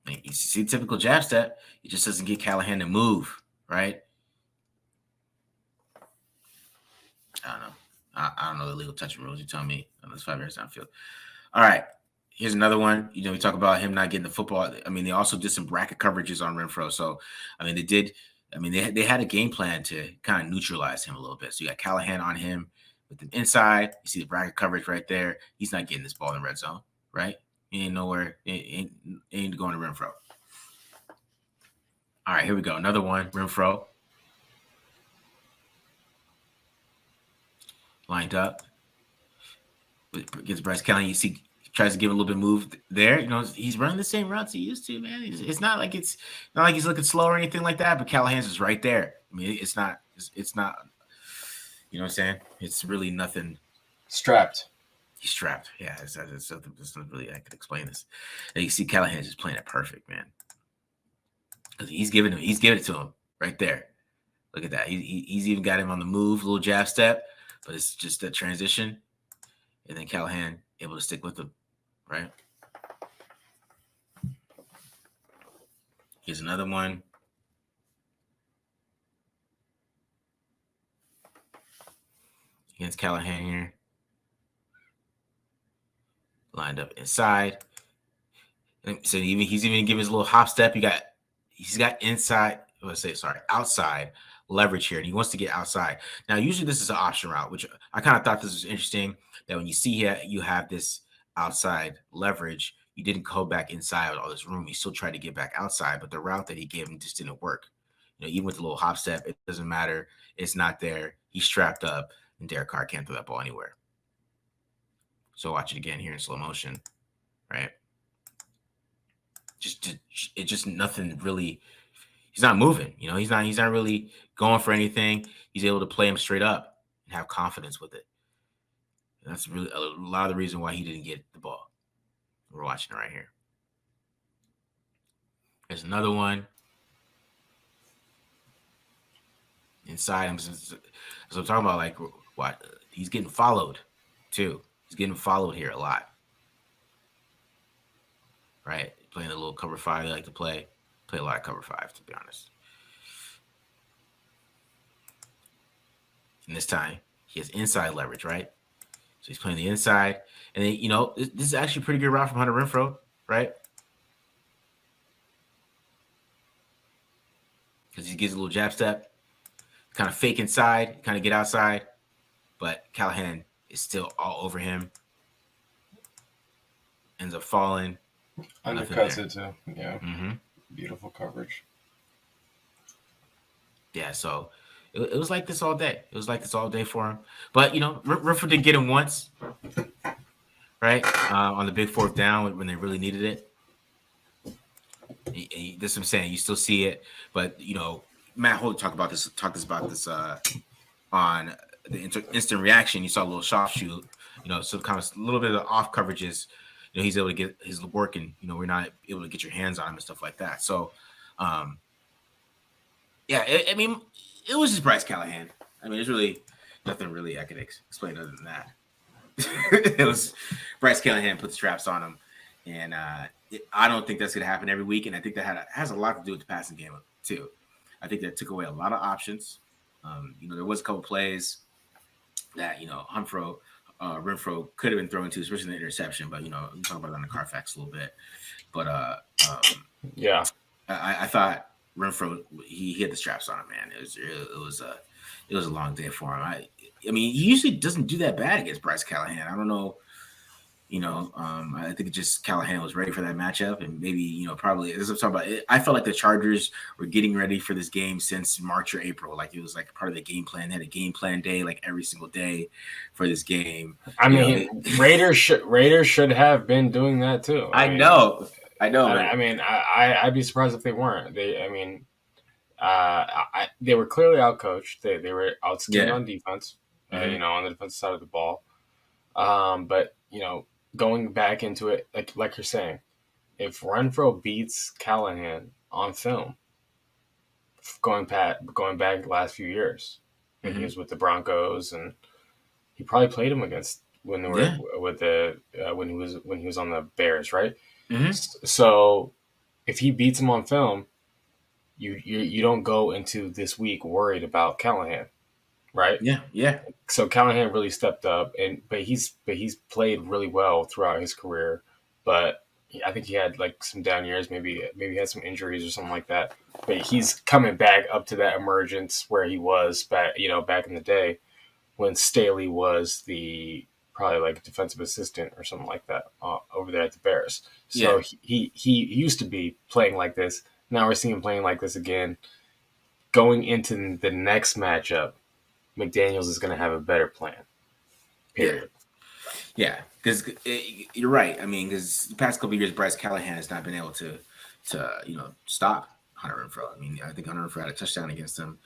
And you see the typical jab step. It just doesn't get Callahan to move, right? I don't know. I don't know the legal touching rules. You tell me. That's 5 yards downfield. All right. Here's another one. We talk about him not getting the football. I mean, they also did some bracket coverages on Renfrow. So, I mean, they had a game plan to kind of neutralize him a little bit. So you got Callahan on him with the inside. You see the bracket coverage right there. He's not getting this ball in the red zone, right? He ain't nowhere. He ain't going to Renfrow. All right, here we go. Another one. Renfrow. Lined up. Against Bryce Callahan. You see, he tries to give a little bit of move there. He's running the same routes he used to, man. It's not like he's looking slow or anything like that, but Callahan's is right there. I mean, it's not, you know what I'm saying? It's really nothing. Strapped. He's strapped. Yeah, it's not really, I could explain this. And you see Callahan just playing it perfect, man. He's giving it to him right there. Look at that. He's even got him on the move, little jab step, but it's just a transition. And then Callahan able to stick with him, right? Here's another one. Against Callahan here. Lined up inside. And so he's even giving his little hop step. He's got outside leverage here, and he wants to get outside. Now, usually this is an option route, which I kind of thought this was interesting, that when you see here, you have this outside leverage, you didn't go back inside with all this room. He still tried to get back outside, but the route that he gave him just didn't work. Even with the little hop step, it doesn't matter. It's not there. He's strapped up, and Derek Carr can't throw that ball anywhere. So watch it again here in slow motion, right? Just nothing really. He's not moving, he's not really going for anything. He's able to play him straight up and have confidence with it. And that's really a lot of the reason why he didn't get the ball. We're watching it right here. There's another one. Inside him. So I'm talking about, like, what he's getting followed too. He's getting followed here a lot. Right? Playing a little cover 5 they like to play. Play a lot of cover 5, to be honest. And this time, he has inside leverage, right? So he's playing the inside. And then, this is actually a pretty good route from Hunter Renfrow, right? Because he gives a little jab step, kind of fake inside, kind of get outside. But Callahan is still all over him. Ends up falling. Nothing Undercuts there. it too. Yeah, Mm-hmm. beautiful coverage. Yeah, so it was like this all day. It was like this all day for him. But Renfrow did get him once, right? On the big fourth down when they really needed it. That's what I'm saying. You still see it, but Matt Holt talked about this on the instant reaction. You saw a little soft shoot, so kind of a little bit of off coverages. He's able to get his work, and we're not able to get your hands on him and stuff like that. So, yeah, I mean, it was just Bryce Callahan. I mean, there's really nothing really I could explain other than that. It was Bryce Callahan put the straps on him, and I don't think that's going to happen every week. And I think that has a lot to do with the passing game too. I think that took away a lot of options. There was a couple plays that Renfrow could have been thrown to, especially the interception. But we talk about it on the Carfax a little bit. But Yeah, I thought Renfrow he hit the straps on him, man. It was a long day for him. I mean, he usually doesn't do that bad against Bryce Callahan. I don't know. I think just Callahan was ready for that matchup, and maybe probably as I'm talking about it, I felt like the Chargers were getting ready for this game since March or April. Like it was like part of the game plan. They had a game plan day like every single day for this game. I mean, Raiders should have been doing that too. I know. I mean, I'd be surprised if they weren't. They were clearly outcoached. They were outskinned on defense. Mm-hmm. On the defensive side of the ball. But going back into it, like you're saying, if Renfrow beats Callahan on film, going back the last few years, when he was with the Broncos, and he probably played him against when they were with the when he was on the Bears, right? Mm-hmm. So if he beats him on film, you don't go into this week worried about Callahan, right? Yeah. So Callahan really stepped up, but he's played really well throughout his career. But I think he had like some down years, maybe he had some injuries or something like that. But he's coming back up to that emergence where he was back in the day when Staley was the probably like defensive assistant or something like that over there at the Bears. So he used to be playing like this. Now we're seeing him playing like this again. Going into the next matchup, McDaniels is going to have a better plan. Period. Yeah, because you're right. I mean, because the past couple of years, Bryce Callahan has not been able to stop Hunter Renfrow. I mean, I think Hunter Renfrow had a touchdown against him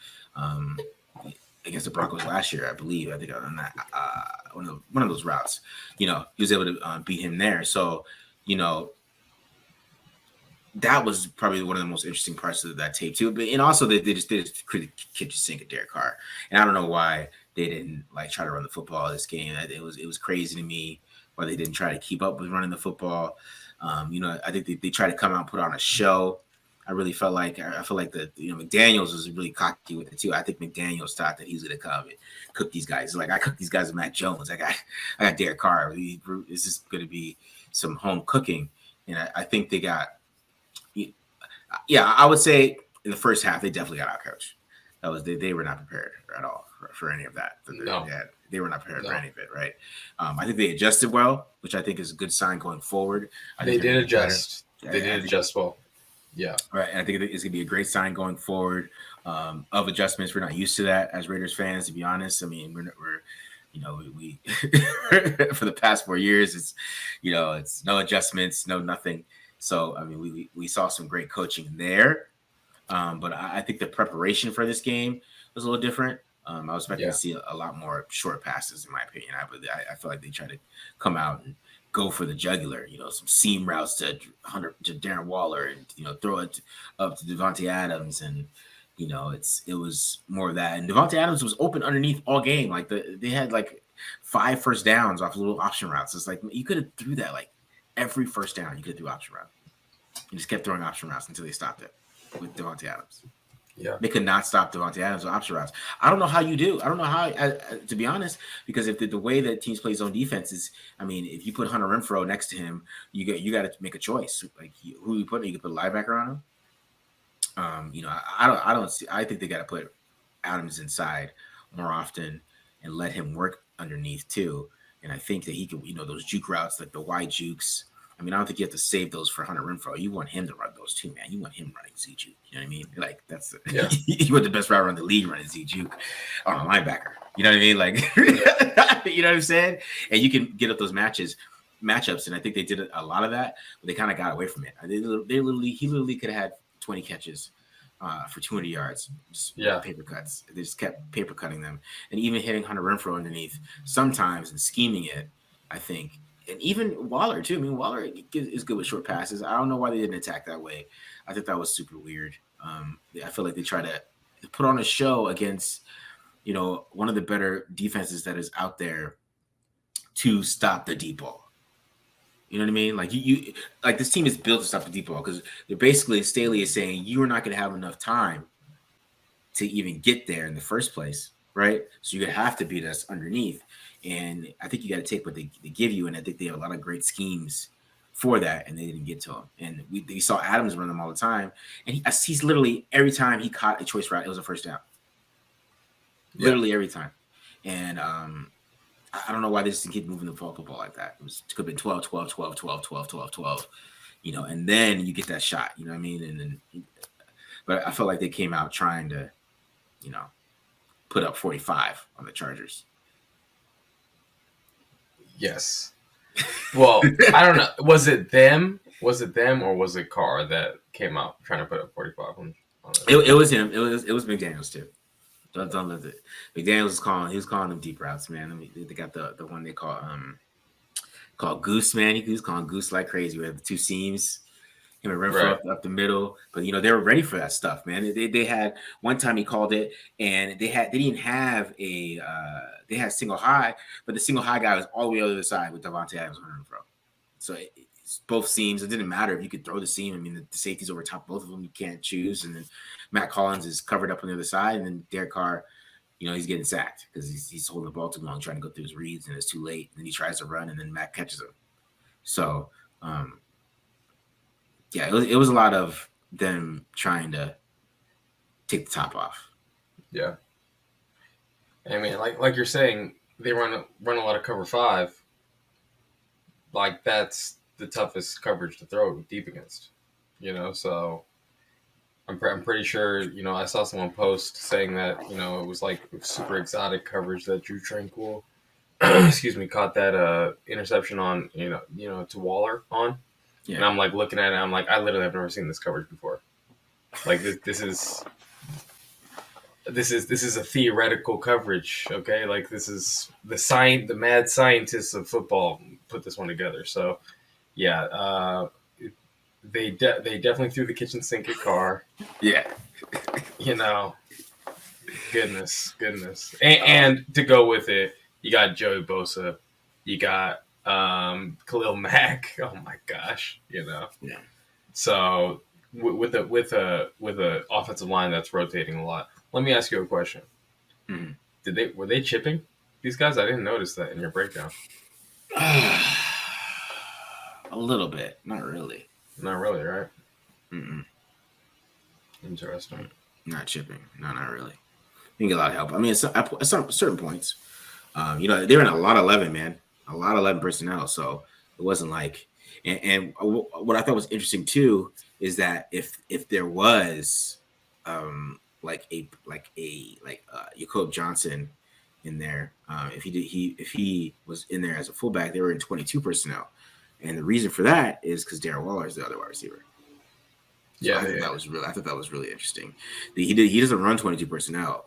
against the Broncos last year, I believe. I think on that one of those routes, he was able to beat him there. So, that was probably one of the most interesting parts of that tape too. But and also they just created kitchen sink at Derek Carr, and I don't know why they didn't like try to run the football this game. It was crazy to me why they didn't try to keep up with running the football. I think they tried to come out and put on a show. I really felt like McDaniels was really cocky with it too. I think McDaniels thought that he was going to come and cook these guys. Like I cooked these guys with Matt Jones. I got Derek Carr. This is going to be some home cooking, and I think they got. Yeah, I would say in the first half they definitely got outcoached. That was they were not prepared at all for any of that. No. They were not prepared for any of it, right? I think they adjusted well, which I think is a good sign going forward. They did adjust. They did adjust well. Yeah. Right, and I think it's going to be a great sign going forward of adjustments. We're not used to that as Raiders fans, to be honest. I mean, we're we for the past 4 years, it's no adjustments, no nothing. So, I mean, we saw some great coaching there, but I think the preparation for this game was a little different. I was expecting to see a lot more short passes, in my opinion. I feel like they tried to come out and go for the jugular, some seam routes to Darren Waller, and throw it up to Devontae Adams, and it was more of that. And Devontae Adams was open underneath all game. Like they had like 5 first downs off little option routes. It's like you could have threw that like. Every first down, you could do option route. You just kept throwing option routes until they stopped it with Devontae Adams. Yeah, they could not stop Devontae Adams with option routes. I don't know how you do. I don't know how, to be honest, because if the way that teams play zone defense is, I mean, if you put Hunter Renfrow next to him, you got to make a choice. Like who you put? You could put a linebacker on him. I don't see. I think they got to put Adams inside more often and let him work underneath too. And I think that he could, those juke routes, like the wide jukes, I mean, I don't think you have to save those for Hunter Renfrow. You want him to run those too, man. You want him running Z Juke. You know what I mean? Like that's Yeah. you want the best route in the league running Z Juke on a linebacker. You know what I mean? Like you know what I'm saying? And you can get up those matchups, and I think they did a lot of that, but they kind of got away from it. He literally could have had 20 catches for 200 yards, just paper cuts. They just kept paper cutting them, and even hitting Hunter Renfrow underneath sometimes and scheming it. I think, and even Waller too. I mean, Waller is good with short passes. I don't know why they didn't attack that way. I think that was super weird. I feel like they try to put on a show against, one of the better defenses that is out there to stop the deep ball. You know what I mean? Like you like this team is built to stop the deep ball because they're basically Staley is saying you are not going to have enough time to even get there in the first place, right? So you're gonna have to beat us underneath, and I think you got to take what they give you, and I think they have a lot of great schemes for that, and they didn't get to him. And we saw Adams run them all the time, and he's literally every time he caught a choice route, it was a first down. Literally every time, and I don't know why they just keep moving the football like that. It could have been 12, 12, 12, 12, 12, 12, 12, and then you get that shot, you know what I mean? And then, but I felt like they came out trying to, put up 45 on the Chargers. Yes. Well, I don't know. Was it them? Or was it Carr that came out trying to put up 45 on it was him. It was McDaniels too. Don't let it. McDaniels he was calling them deep routes, man. I mean, they got the one they call Goose, man. He was calling Goose like crazy. We had the two seams, him and Renfrow up the middle. But they were ready for that stuff, man. They had one time he called it, and they didn't have they had single high, but the single high guy was all the way on the other side with Davante Adams and Renfrow. So it's both seams. It didn't matter if you could throw the seam. I mean, the safety's over top both of them. You can't choose, and then Matt Collins is covered up on the other side, and then Derek Carr, he's getting sacked because he's holding the ball too long, trying to go through his reads, and it's too late. And then he tries to run, and then Matt catches him. So, it was a lot of them trying to take the top off. Yeah. I mean, like you're saying, they run a lot of cover 5. Like that's the toughest coverage to throw deep against, So I'm pretty sure, I saw someone post saying that, it was like super exotic coverage that Drew Tranquil, caught that interception on, to Waller on. Yeah. And I'm like looking at it, I'm like, I literally have never seen this coverage before. Like this is a theoretical coverage, okay? Like this is the mad scientists of football put this one together. So, yeah, they definitely threw the kitchen sink at Carr. Yeah, goodness, and to go with it, you got Joey Bosa, you got Khalil Mack. Oh my gosh, Yeah. So with a offensive line that's rotating a lot. Let me ask you a question. Mm-hmm. Were they chipping these guys? I didn't notice that in your breakdown. A little bit, not really. Not really, right? Mm-mm. Interesting. Not chipping. No, not really. You can get a lot of help. I mean, at some certain points, they're in a lot of 11, man. A lot of 11 personnel. So it wasn't like, and what I thought was interesting too is that if there was, Jacob Johnson in there, if he was in there as a fullback, they were in 22 personnel, and the reason for that is because Darren Waller is the other wide receiver. So I thought that was really interesting. He doesn't run 22 personnel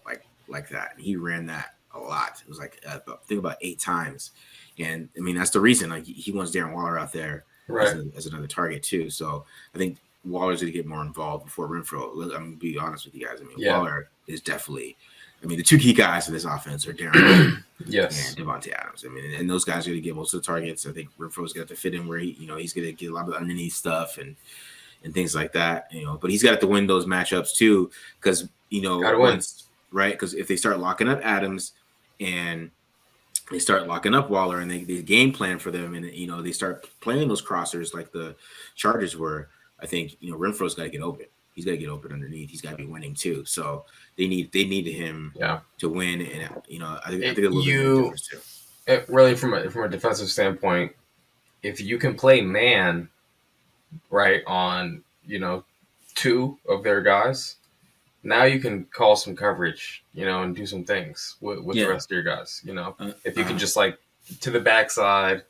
like that. He ran that a lot. It was like I think about 8 times, and I mean that's the reason. Like he wants Darren Waller out there as another target too. So I think Waller's going to get more involved before Renfrow. I'm going to be honest with you guys. I mean, Waller is definitely. I mean, the two key guys in this offense are Darren and Davante Adams. I mean, and those guys are going to get most of the targets. I think Renfrow's got to fit in where he's going to get a lot of the underneath stuff and things like that. But he's got to win those matchups too, because right? Because if they start locking up Adams and they start locking up Waller and they game plan for them and they start playing those crossers like the Chargers were, I think Renfro's got to get open. He's got to get open underneath. He's got to be winning too. So they need him to win, and I think a little bit of difference too. Really, from a defensive standpoint, if you can play man right on, two of their guys, now you can call some coverage, and do some things with the Yeah. rest of your guys. If you can Uh-huh. just like to the backside,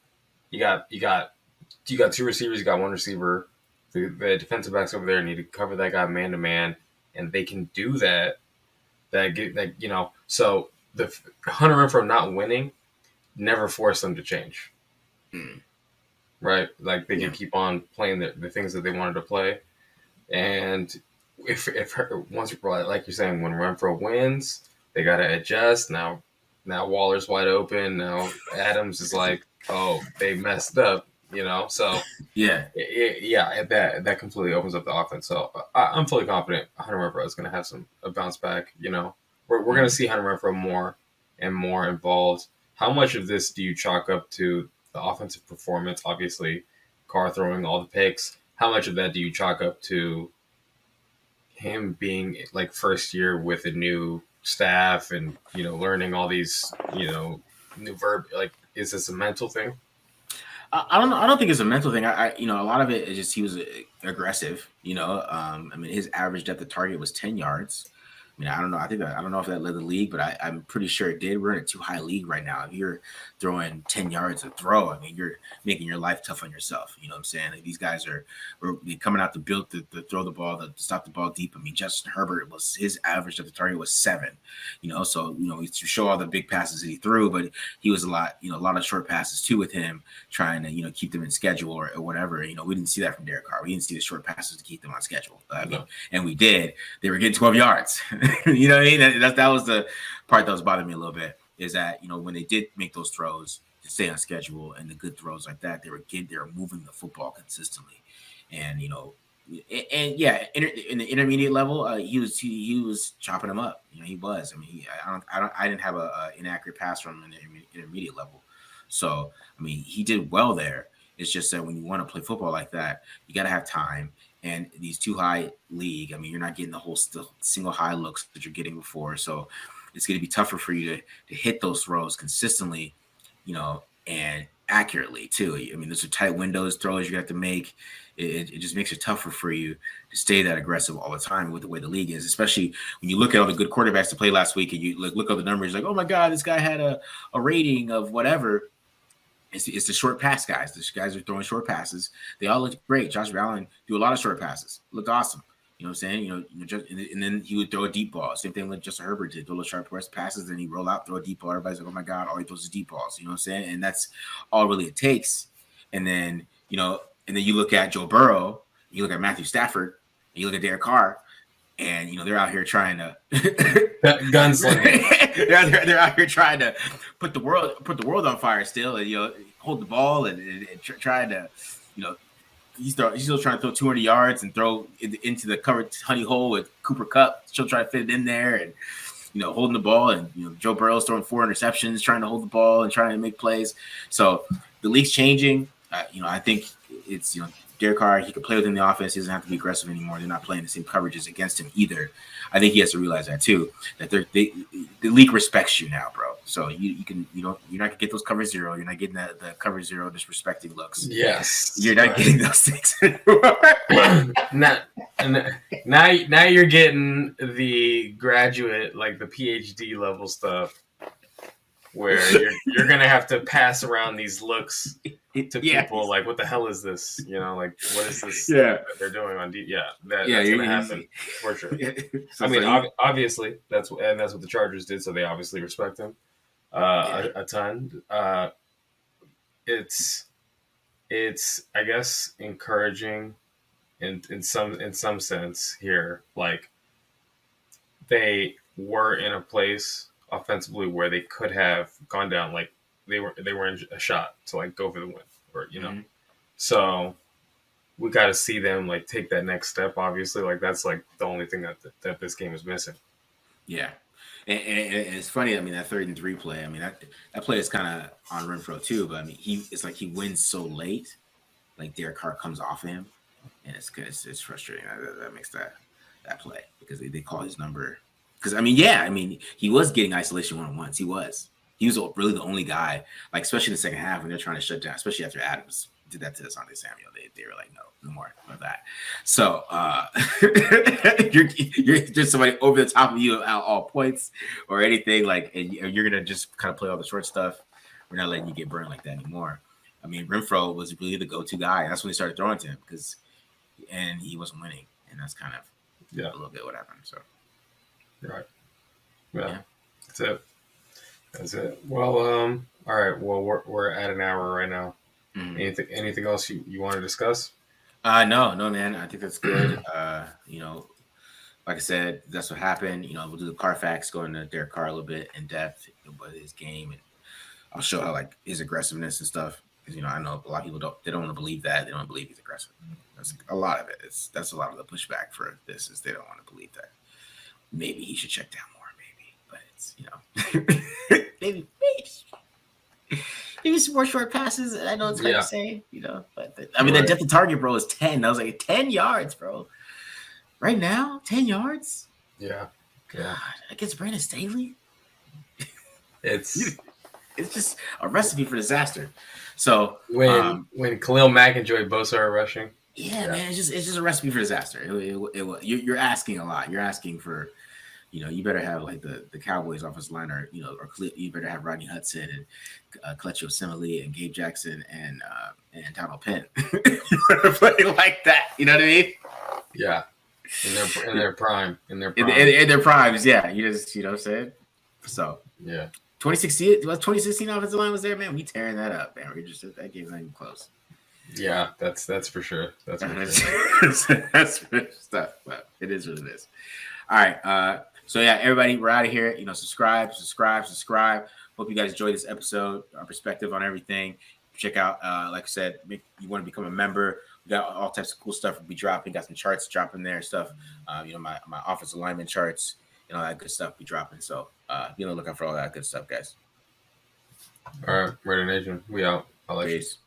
you got two receivers, you got one receiver. The defensive backs over there need to cover that guy man to man, and they can do that. So the Hunter Renfrow not winning never forced them to change, Mm. right? Like they Yeah. could keep on playing the things that they wanted to play, and if once like you're saying, when Renfrow wins, they got to adjust. Now Waller's wide open. Now Adams is like, oh, they messed up, So Yeah. yeah, that completely opens up the offense. So I'm fully confident Hunter Renfrow is going to have a bounce back. We're going to Mhm. see Hunter Renfrow more and more involved. How much of this do you chalk up to the offensive performance? Obviously, Carr throwing all the picks. How much of that do you chalk up to him being like first year with a new staff and learning all these new verb? Like, is this a mental thing? I don't know. I don't think it's a mental thing. A lot of it is just he was aggressive. I mean, his average depth of target was 10 yards. I mean, I don't know. I don't know if that led the league, but I'm pretty sure it did. We're in a too high league right now. If you're throwing 10 yards a throw, I mean, you're making your life tough on yourself. You know what I'm saying? Like, these guys are coming out to build to throw the ball, to stop the ball deep. I mean, Justin Herbert was his average depth of target was 7. So we show all the big passes that he threw, but he was a lot of short passes too with him, trying to keep them in schedule or whatever. We didn't see that from Derek Carr. We didn't see the short passes to keep them on schedule. No. And we did. They were getting 12 yards. You know what I mean? That was the part that was bothering me a little bit. Is that when they did make those throws to stay on schedule and the good throws like that, they were moving the football consistently, and yeah, in the intermediate level, he was chopping them up. He was. I mean, I didn't have a inaccurate pass from him in the intermediate level, so I mean, he did well there. It's just that when you want to play football like that, you got to have time. And these too high league, I mean, you're not getting the single high looks that you're getting before, so it's going to be tougher for you to hit those throws consistently, and accurately too. I mean, those are tight windows throws you have to make. It just makes it tougher for you to stay that aggressive all the time with the way the league is, especially when you look at all the good quarterbacks to play last week and you look at the numbers like, oh my God, this guy had a rating of whatever. It's the short pass guys. The guys are throwing short passes. They all look great. Josh Allen do a lot of short passes. Looked awesome. You know what I'm saying? And then he would throw a deep ball. Same thing with Justin Herbert did. Throw little sharp passes, then he roll out, throw a deep ball. Everybody's like, oh my God, all he throws is deep balls. You know what I'm saying? And that's all really it takes. And then, you look at Joe Burrow, you look at Matthew Stafford, and you look at Derek Carr, and they're out here trying to Gunslinger. they're out here trying to put the world on fire still, and hold the ball and trying to he's still trying to throw 200 yards and throw into the covered honey hole with Cooper Kupp, still trying to fit it in there, and holding the ball, and Joe Burrow's throwing 4 interceptions, trying to hold the ball and trying to make plays. So the league's changing. I think it's Derek Carr, he can play within the offense. He doesn't have to be aggressive anymore. They're not playing the same coverages against him either. I think he has to realize that too. That the league respects you now, bro. So you're not gonna get those cover zero. You're not getting the cover zero disrespecting looks. Yes, you're not getting those things. now you're getting the graduate, like the PhD level stuff, where you're gonna have to pass around these looks to people like, what the hell is this? Like, what is this that they're doing on deep? Yeah, that's gonna happen for sure. I mean, obviously that's what the Chargers did, so they obviously respect him a ton. It's I guess encouraging in some sense here. Like, they were in a place offensively where they could have gone down, like they were in a shot to like go for the win, or Mm-hmm. So we got to see them like take that next step. Obviously, like that's like the only thing that this game is missing. Yeah, and it's funny. I mean, that 3rd and 3 play. I mean, that play is kind of on Renfrow too. But I mean, it's like he wins so late. Like Derek Carr comes off of him, and it's frustrating. That makes that play because they call his number. Because I mean, he was getting isolation 1-on-1s. He was really the only guy, like especially in the second half when they're trying to shut down, especially after Adams did that to Asante Samuel. They were like, no more of that. So you're just somebody over the top of you at all points or anything like, and you're gonna just kind of play all the short stuff. We're not letting you get burned like that anymore. I mean, Renfrow was really the go-to guy. That's when they started throwing to him and he wasn't winning, and that's kind of a little bit what happened. So right, yeah. That's it. Well, all right. Well, we're at an hour right now. Mm-hmm. Anything else you want to discuss? No, man. I think that's good. Like I said, that's what happened. We'll do the Carfax, go into Derek Carr a little bit in depth about his game, and I'll show how like his aggressiveness and stuff. Because I know a lot of people don't want to believe that. They don't believe he's aggressive. That's a lot of it. That's a lot of the pushback for this is they don't want to believe that. Maybe he should check down more. Maybe, but it's maybe some more short passes. I know it's hard to say, but the depth of target, bro, is 10. I was like 10 yards, bro. Right now, 10 yards. Yeah. God, against Brandon Staley. It's just a recipe for disaster. So when Khalil Mack and Joey Bosa are rushing, man, it's just a recipe for disaster. You're asking a lot. You're asking for, you better have like the Cowboys offensive line, or you better have Rodney Hudson and Kelechi Osemele and Gabe Jackson and Donald Penn. Playing like that, you know what I mean? Yeah, in their prime, in their primes. Yeah, you know what I'm saying? So yeah. 2016 offensive line was there, man. We tearing that up, man. That game's not even close. Yeah, that's for sure. That's for stuff, but it is what it is. All right. So yeah, everybody, we're out of here. Subscribe. Hope you guys enjoyed this episode, our perspective on everything. Check out, like I said, you want to become a member. We got all types of cool stuff we'll be dropping. Got some charts dropping there, stuff. My offensive alignment charts, all that good stuff be dropping. So look out for all that good stuff, guys. All right, Raider Nation, we out. Peace.